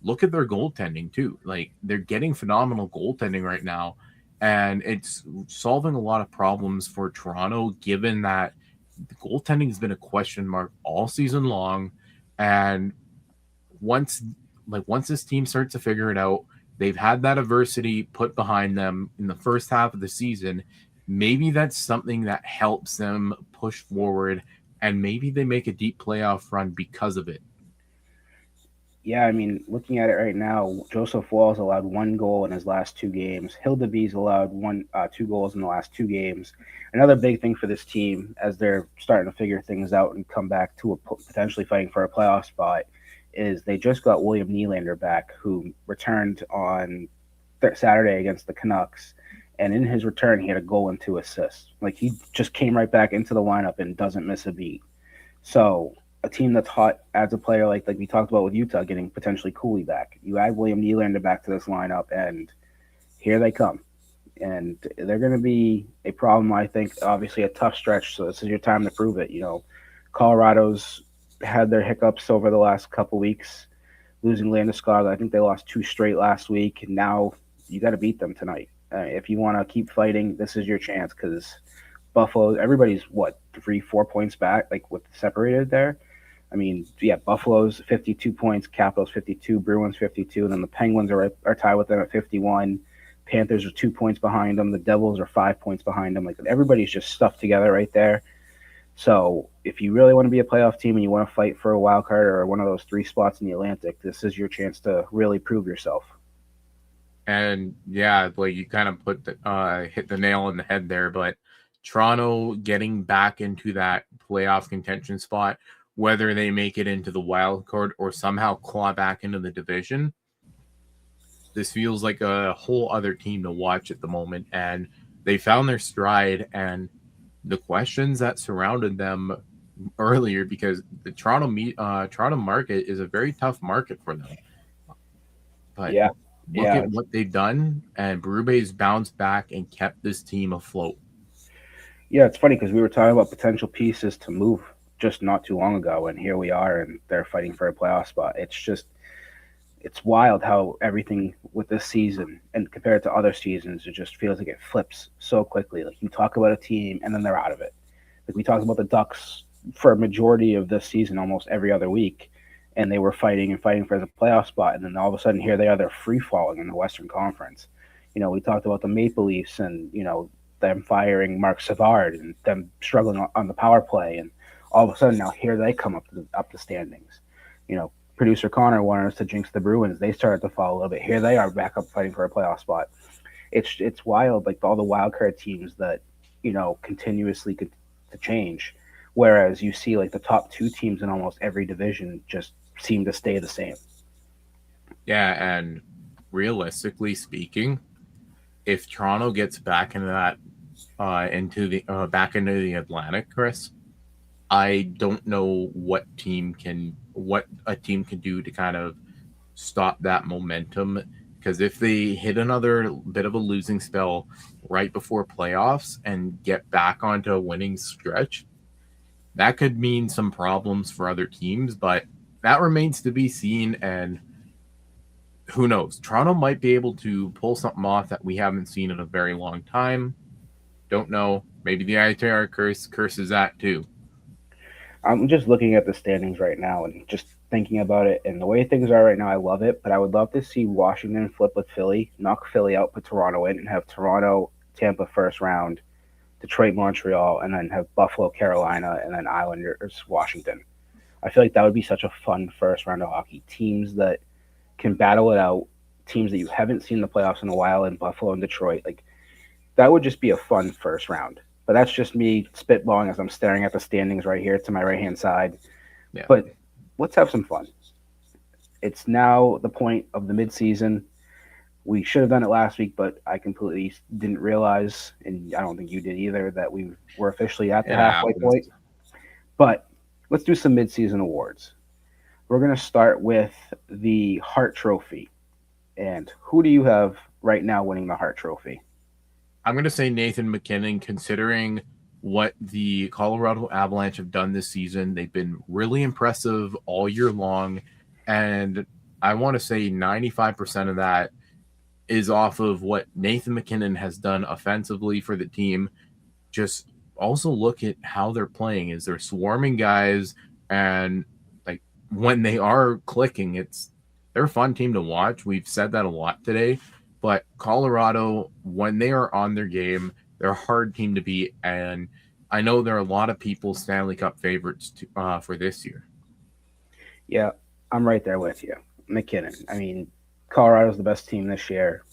Look at their goaltending too. Like, they're getting phenomenal goaltending right now, and it's solving a lot of problems for Toronto, given that the goaltending has been a question mark all season long. And once this team starts to figure it out, they've had that adversity put behind them in the first half of the season. Maybe that's something that helps them push forward, and maybe they make a deep playoff run because of it. Yeah, I mean, looking at it right now, Joseph Wall's allowed 1 goal in his last 2 games. Hildebee's allowed 2 goals in the last 2 games. Another big thing for this team, as they're starting to figure things out and come back to potentially fighting for a playoff spot, is they just got William Nylander back, who returned on Saturday against the Canucks. And in his return, he had a goal and 2 assists. Like, he just came right back into the lineup and doesn't miss a beat. So a team that's hot adds a player like we talked about with Utah getting potentially Cooley back. You add William Nylander back to this lineup, and here they come. And they're going to be a problem, I think. Obviously, a tough stretch, so this is your time to prove it. Colorado's had their hiccups over the last couple weeks, losing Landeskog. I think they lost 2 straight last week, and now you got to beat them tonight. If you want to keep fighting, this is your chance because Buffalo, everybody's what 3, 4 points back, like with separated there. I mean, yeah, Buffalo's 52 points, Capitals 52, Bruins 52, and then the Penguins are tied with them at 51. Panthers are 2 points behind them. The Devils are 5 points behind them. Like everybody's just stuffed together right there. So if you really want to be a playoff team and you want to fight for a wild card or one of those 3 spots in the Atlantic, this is your chance to really prove yourself. And yeah, like you kind of hit the nail on the head there, but Toronto getting back into that playoff contention spot, whether they make it into the wild card or somehow claw back into the division, this feels like a whole other team to watch at the moment. And they found their stride, and the questions that surrounded them earlier, because the Toronto market is a very tough market for them. But yeah. Look at what they've done, and Berube's bounced back and kept this team afloat. Yeah, it's funny because we were talking about potential pieces to move just not too long ago, and here we are, and they're fighting for a playoff spot. It's wild how everything with this season and compared to other seasons, it just feels like it flips so quickly. Like you talk about a team and then they're out of it. Like we talked about the Ducks for a majority of this season, almost every other week, and they were fighting and fighting for the playoff spot, and then all of a sudden here they are, they're free falling in the Western Conference. We talked about the Maple Leafs and them firing Mark Savard and them struggling on the power play, and all of a sudden now here they come up the standings. Producer Connor wanted us to jinx the Bruins. They started to fall a little bit. Here they are back up fighting for a playoff spot. It's wild, like all the wild card teams that continuously could to change, whereas you see like the top 2 teams in almost every division just seem to stay the same. Yeah, and realistically speaking, if Toronto gets back into that back into the Atlantic, Chris, I don't know what a team can do to kind of stop that momentum. Because if they hit another bit of a losing spell right before playoffs and get back onto a winning stretch, that could mean some problems for other teams. But that remains to be seen, and who knows? Toronto might be able to pull something off that we haven't seen in a very long time. Don't know. Maybe the ITR curses that too. I'm just looking at the standings right now and just thinking about it, and the way things are right now, I love it. But I would love to see Washington flip with Philly, knock Philly out, put Toronto in, and have Toronto, Tampa first round, Detroit, Montreal, and then have Buffalo, Carolina, and then Islanders, Washington. I feel like that would be such a fun first round of hockey. Teams that can battle it out, teams that you haven't seen in the playoffs in a while in Buffalo and Detroit. Like that would just be a fun first round. But that's just me spitballing as I'm staring at the standings right here to my right hand side. Yeah. But let's have some fun. It's now the point of the midseason. We should have done it last week, but I completely didn't realize, and I don't think you did either, that we were officially at the halfway point. But let's do some midseason awards. We're going to start with the Hart Trophy. And who do you have right now winning the Hart Trophy? I'm going to say Nathan MacKinnon, considering what the Colorado Avalanche have done this season. They've been really impressive all year long, and I want to say 95% of that is off of what Nathan MacKinnon has done offensively for the team. Just also look at how they're playing. Is they're swarming guys, and like when they are clicking, they're a fun team to watch. We've said that a lot today. But Colorado, when they are on their game, they're a hard team to beat. And I know there are a lot of people Stanley Cup favorites for this year. Yeah, I'm right there with you. MacKinnon. I mean, Colorado's the best team this year.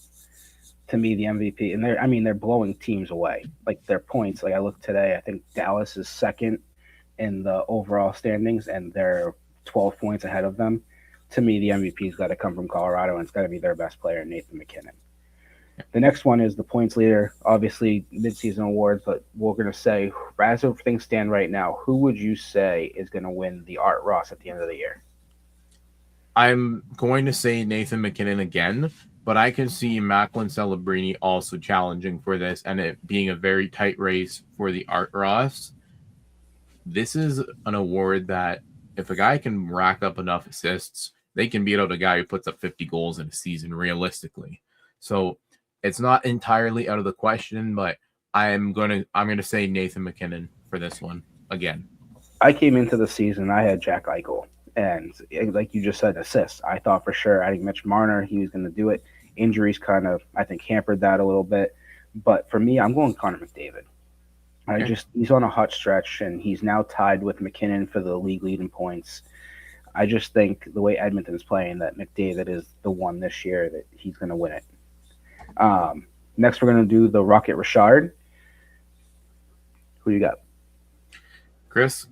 To me, the MVP. And they're blowing teams away. Like their points. Like I looked today, I think Dallas is second in the overall standings, and they're 12 points ahead of them. To me, the MVP's got to come from Colorado, and it's got to be their best player, Nathan MacKinnon. The next one is the points leader. Obviously, midseason awards, but we're going to say, as of things stand right now, who would you say is going to win the Art Ross at the end of the year? I'm going to say Nathan McKinnon again, but I can see Macklin Celebrini also challenging for this and it being a very tight race for the Art Ross. This is an award that if a guy can rack up enough assists, they can beat out a guy who puts up 50 goals in a season realistically. So it's not entirely out of the question, but I'm gonna say Nathan McKinnon for this one again. I came into the season, I had Jack Eichel, and like you just said, assists. I thought for sure adding Mitch Marner, he was going to do it. Injuries kind of, I think, hampered that a little bit. But for me, I'm going Connor McDavid. Okay. He's on a hot stretch, and he's now tied with McKinnon for the league lead in points. I just think the way Edmonton's playing, that McDavid is the one this year that he's going to win it. Next, we're going to do the Rocket Richard. Who you got? Chris,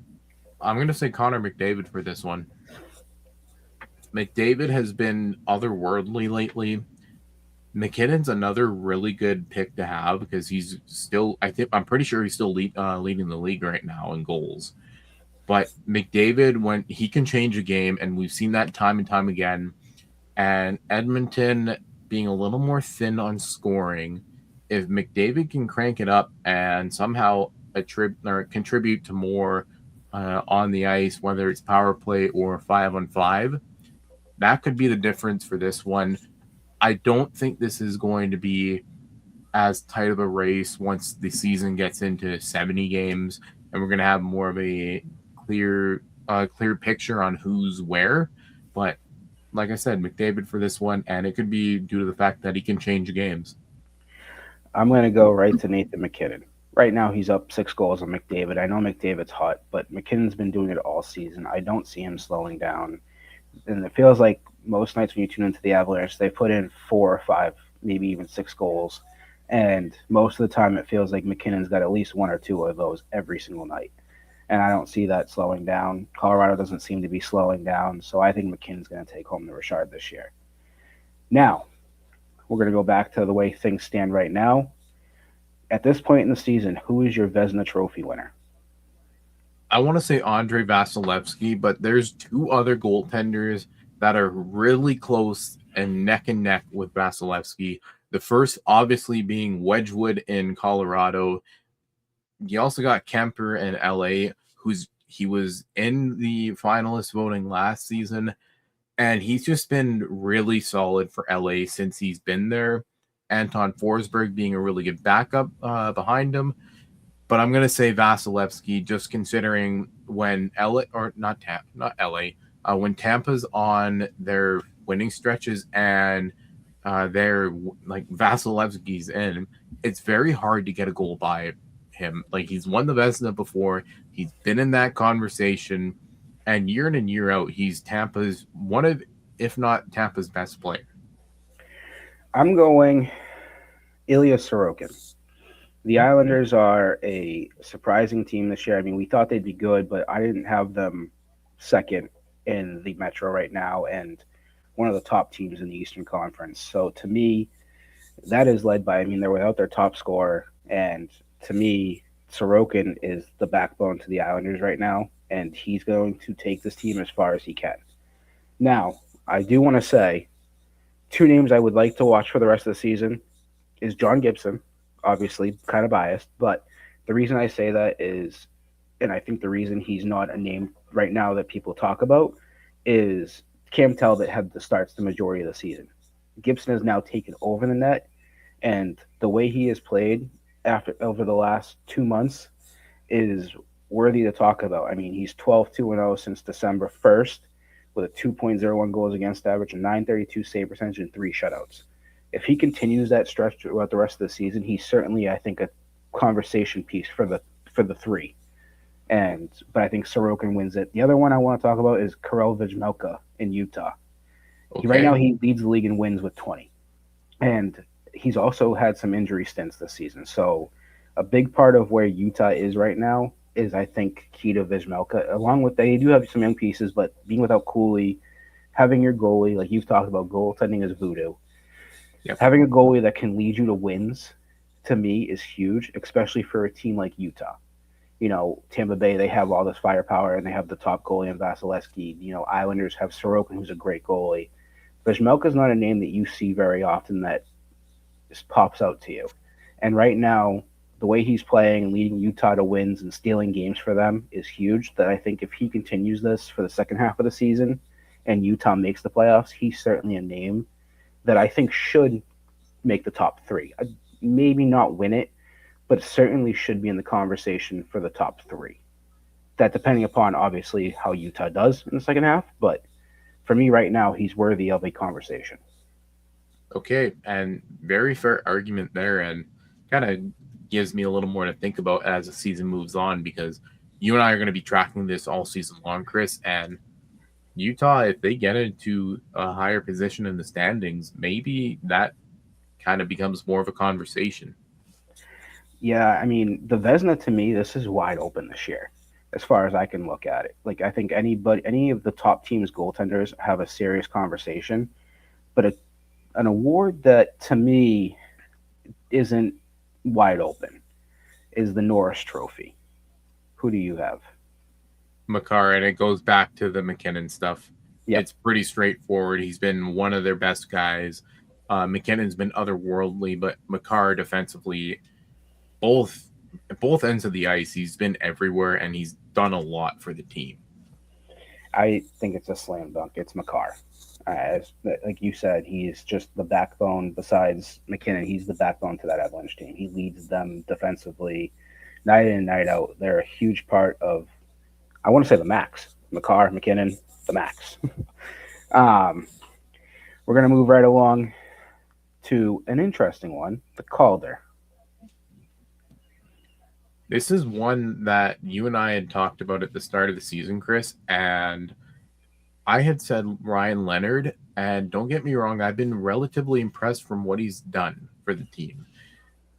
I'm gonna say Connor McDavid for this one. McDavid has been otherworldly lately. McKinnon's another really good pick to have because he's still, I'm pretty sure he's still leading the league right now in goals. But McDavid, when he can change a game, and we've seen that time and time again, and Edmonton being a little more thin on scoring, if McDavid can crank it up and somehow contribute to more on the ice, whether it's power play or 5-on-5, that could be the difference for this one. I don't think this is going to be as tight of a race once the season gets into 70 games, and we're going to have more of a clear picture on who's where. But like I said, McDavid for this one, and it could be due to the fact that he can change games. I'm going to go right to Nathan McKinnon. Right now, he's up 6 goals on McDavid. I know McDavid's hot, but McKinnon's been doing it all season. I don't see him slowing down. And it feels like most nights when you tune into the Avalanche, they put in 4 or 5, maybe even 6 goals. And most of the time, it feels like McKinnon's got at least 1 or 2 of those every single night. And I don't see that slowing down. Colorado doesn't seem to be slowing down. So I think McKinnon's going to take home the Richard this year. Now, we're going to go back to the way things stand right now. At this point in the season, who is your Vezina Trophy winner? I want to say Andre Vasilevsky, but there's 2 other goaltenders that are really close and neck with Vasilevsky. The first, obviously, being Wedgwood in Colorado. You also got Kemper in LA, he was in the finalist voting last season, and he's just been really solid for LA since he's been there. Anton Forsberg being a really good backup behind him. But I'm going to say Vasilevsky, just considering when when Tampa's on their winning stretches and they're like Vasilevsky's in, it's very hard to get a goal by him. Like, he's won the Vezina before, he's been in that conversation, and year in and year out, he's Tampa's one of, if not Tampa's best player. I'm going Ilya Sorokin. The Islanders are a surprising team this year. I mean, we thought they'd be good, but I didn't have them second in the Metro right now and one of the top teams in the Eastern Conference. So to me, that is led by, I mean, they're without their top scorer. And to me, Sorokin is the backbone to the Islanders right now, and he's going to take this team as far as he can. Now, I do want to say 2 names I would like to watch for the rest of the season is John Gibson. Obviously, kind of biased, but the reason I say that is, and I think the reason he's not a name right now that people talk about, is Cam Talbot had the starts the majority of the season. Gibson has now taken over the net, and the way he has played over the last 2 months is worthy to talk about. I mean, he's 12-2-0 since December 1st with a 2.01 goals against average, a 932 save percentage, and 3 shutouts. If he continues that stretch throughout the rest of the season, he's certainly, I think, a conversation piece for the 3. But I think Sorokin wins it. The other one I want to talk about is Karel Vejmelka in Utah. Okay. Right now, he leads the league in wins with 20. And he's also had some injury stints this season. So a big part of where Utah is right now is, I think, key to Vejmelka. Along with they do have some young pieces, but being without Cooley, having your goalie, like you've talked about, goaltending is voodoo. Yep. Having a goalie that can lead you to wins, to me, is huge, especially for a team like Utah. Tampa Bay, they have all this firepower and they have the top goalie in Vasilevsky. Islanders have Sorokin, who's a great goalie. Vizmelka's not a name that you see very often that just pops out to you. And right now, the way he's playing and leading Utah to wins and stealing games for them is huge. That I think if he continues this for the second half of the season and Utah makes the playoffs, he's certainly a name that I think should make the top three. Maybe not win it, but certainly should be in the conversation for the top three. That depending upon obviously how Utah does in the second half, but for me right now, he's worthy of a conversation. Okay, and very fair argument there, and kind of gives me a little more to think about as the season moves on because you and I are going to be tracking this all season long, Chris. And Utah, if they get into a higher position in the standings, maybe that kind of becomes more of a conversation. Yeah, I mean, the Vesna to me, this is wide open this year, as far as I can look at it. Like, I think any of the top teams' goaltenders have a serious conversation, but an award that to me isn't wide open is the Norris Trophy. Who do you have? Makar, and it goes back to the McKinnon stuff. Yep. It's pretty straightforward. He's been one of their best guys. McKinnon's been otherworldly, but Makar defensively, both ends of the ice, he's been everywhere and he's done a lot for the team. I think it's a slam dunk. It's Makar. Like you said, he's just the backbone. Besides McKinnon, he's the backbone to that Avalanche team. He leads them defensively, night in and night out. They're a huge part of, I want to say, the Max. Makar, McKinnon, the Max. We're going to move right along to an interesting one, the Calder. This is one that you and I had talked about at the start of the season, Chris, and I had said Ryan Leonard, and don't get me wrong, I've been relatively impressed from what he's done for the team.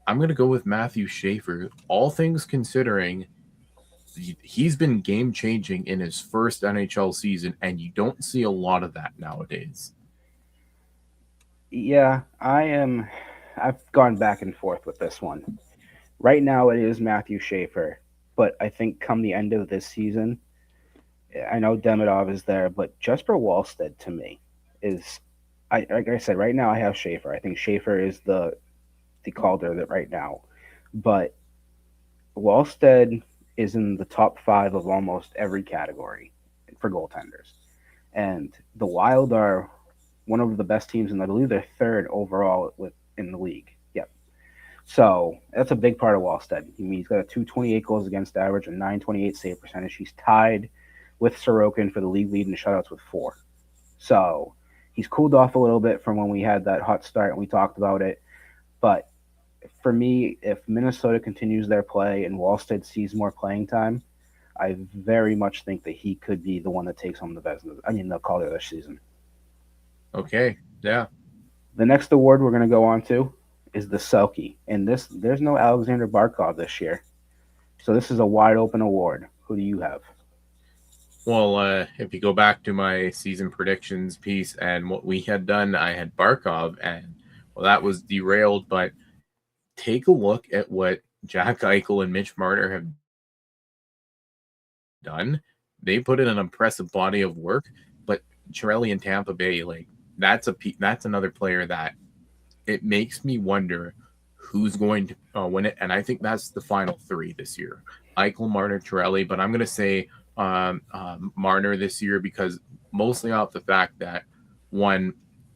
I'm going to go with Matthew Schaefer. All things considering, he's been game-changing in his first NHL season, and you don't see a lot of that nowadays. Yeah, I've gone back and forth with this one. Right now, it is Matthew Schaefer, but I think come the end of this season, I know Demidov is there, but Jesper Wallstead to me is, like I said, right now I have Schaefer. I think Schaefer is the Calder that right now, but Wallstead is in the top five of almost every category for goaltenders, and the Wild are one of the best teams, and I believe they're third overall in the league. Yep. So that's a big part of Wallstead. I mean, he's got a 228 goals against average and 928 save percentage. He's tied with Sorokin for the league lead in shutouts with 4. So he's cooled off a little bit from when we had that hot start and we talked about it. But for me, if Minnesota continues their play and Wallstead sees more playing time, I very much think that he could be the one that takes home the Calder this season. Okay, yeah. The next award we're going to go on to is the Selke. And there's no Alexander Barkov this year. So this is a wide open award. Who do you have? Well, if you go back to my season predictions piece and what we had done, I had Barkov, and well, that was derailed. But take a look at what Jack Eichel and Mitch Marner have done. They put in an impressive body of work, but Chiarelli and Tampa Bay, like that's another player that it makes me wonder who's going to win it, and I think that's the final 3 this year: Eichel, Marner, Chiarelli. But I'm going to say Marner this year because mostly off the fact that one,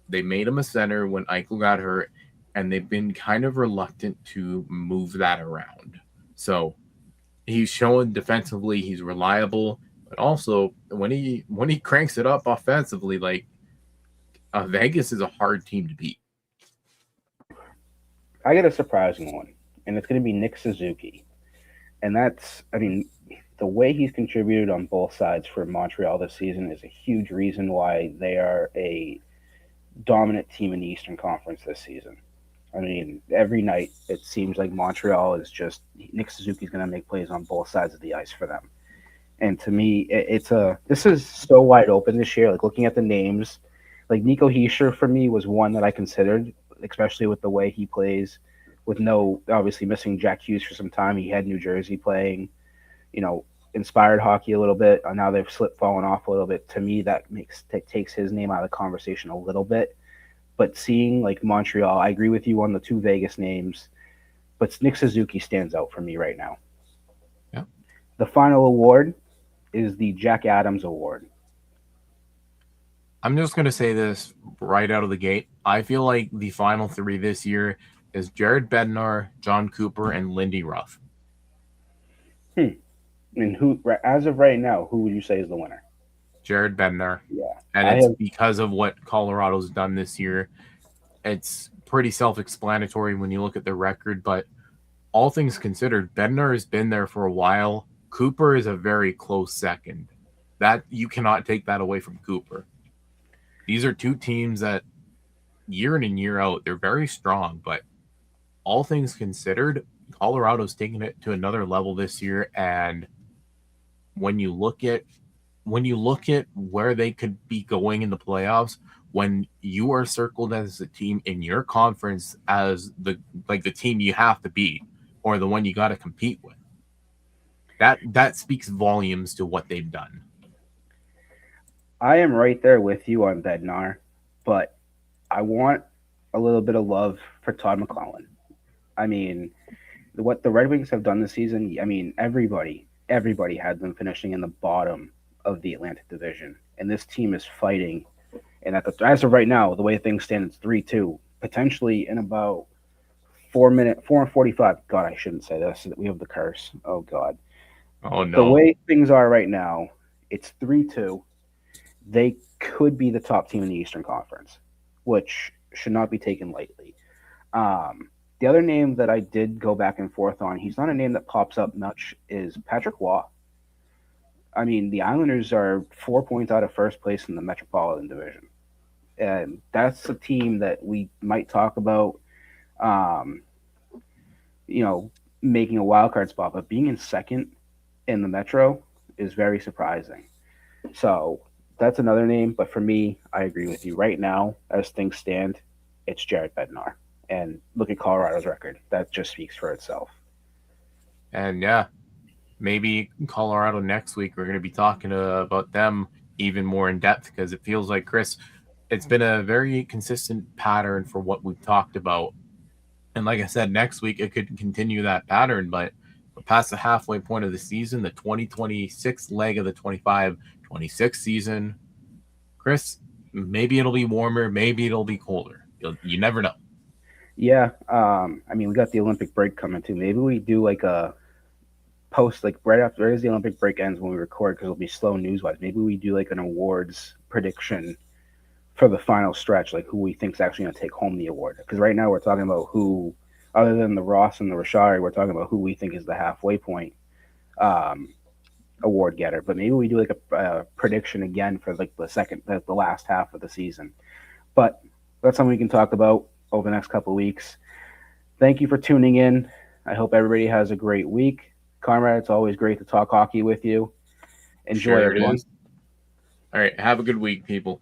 they made him a center when Eichel got hurt, and they've been kind of reluctant to move that around. So he's shown defensively he's reliable, but also when he cranks it up offensively, like Vegas is a hard team to beat. I get a surprising one, and it's going to be Nick Suzuki. And the way he's contributed on both sides for Montreal this season is a huge reason why they are a dominant team in the Eastern Conference this season. I mean, every night it seems like Montreal is just Nick Suzuki's going to make plays on both sides of the ice for them. And to me, this is so wide open this year. Like looking at the names, like Nico Hischier for me was one that I considered especially with the way he plays, with no obviously missing Jack Hughes for some time. He had New Jersey playing, you know, inspired hockey a little bit. Now they've slipped, fallen off a little bit. To me, that takes his name out of the conversation a little bit. But seeing like Montreal, I agree with you on the two Vegas names, but Nick Suzuki stands out for me right now. Yeah. The final award is the Jack Adams Award. I'm just going to say this right out of the gate. I feel like the final three this year is Jared Bednar, John Cooper, and Lindy Ruff. And who, as of right now, who would you say is the winner? Jared Bednar. Yeah, And I it's have. because of what Colorado's done this year. It's pretty self-explanatory when you look at the record, but all things considered, Bednar has been there for a while. Cooper is a very close second. That you cannot take that away from Cooper. These are two teams that year in and year out, they're very strong, but all things considered, Colorado's taking it to another level this year. And when you look at where they could be going in the playoffs, when you are circled as a team in your conference as the team you have to beat or the one you got to compete with, that speaks volumes to what they've done. I am right there with you on Bednar, but I want a little bit of love for Todd McClellan. I mean, what the Red Wings have done this season, I mean, everybody had them finishing in the bottom of the Atlantic Division, and this team is fighting. And as of right now, the way things stand, it's 3-2. Potentially in about 4 and 45. God, I shouldn't say this. We have the curse. Oh God. Oh The no. way things are right now, it's 3-2. They could be the top team in the Eastern Conference, which should not be taken lightly. The other name that I did go back and forth on, he's not a name that pops up much, is Patrick Waugh. I mean, the Islanders are 4 points out of first place in the Metropolitan Division. And that's a team that we might talk about, um, you know, making a wild card spot, but being in second in the Metro is very surprising. So that's another name. But for me, I agree with you. Right now, as things stand, it's Jared Bednar. And look at Colorado's record. That just speaks for itself. And yeah, maybe Colorado next week, we're going to be talking about them even more in depth because it feels like, Chris, it's been a very consistent pattern for what we've talked about. And like I said, next week it could continue that pattern, but we're past the halfway point of the season, the 2026 leg of the 25-26 season. Chris, maybe it'll be warmer, maybe it'll be colder. You never know. Yeah. I mean, we got the Olympic break coming too. Maybe we do like a post, like right as the Olympic break ends when we record, because it'll be slow news wise. Maybe we do like an awards prediction for the final stretch, like who we think's actually going to take home the award. Because right now we're talking about who, other than the Ross and the Rashari, we're talking about who we think is the halfway point award getter. But maybe we do like a prediction again for like the last half of the season. But that's something we can talk about over the next couple of weeks. Thank you for tuning in. I hope everybody has a great week. Conrad, it's always great to talk hockey with you. Enjoy, Sure everyone. All right, have a good week, people.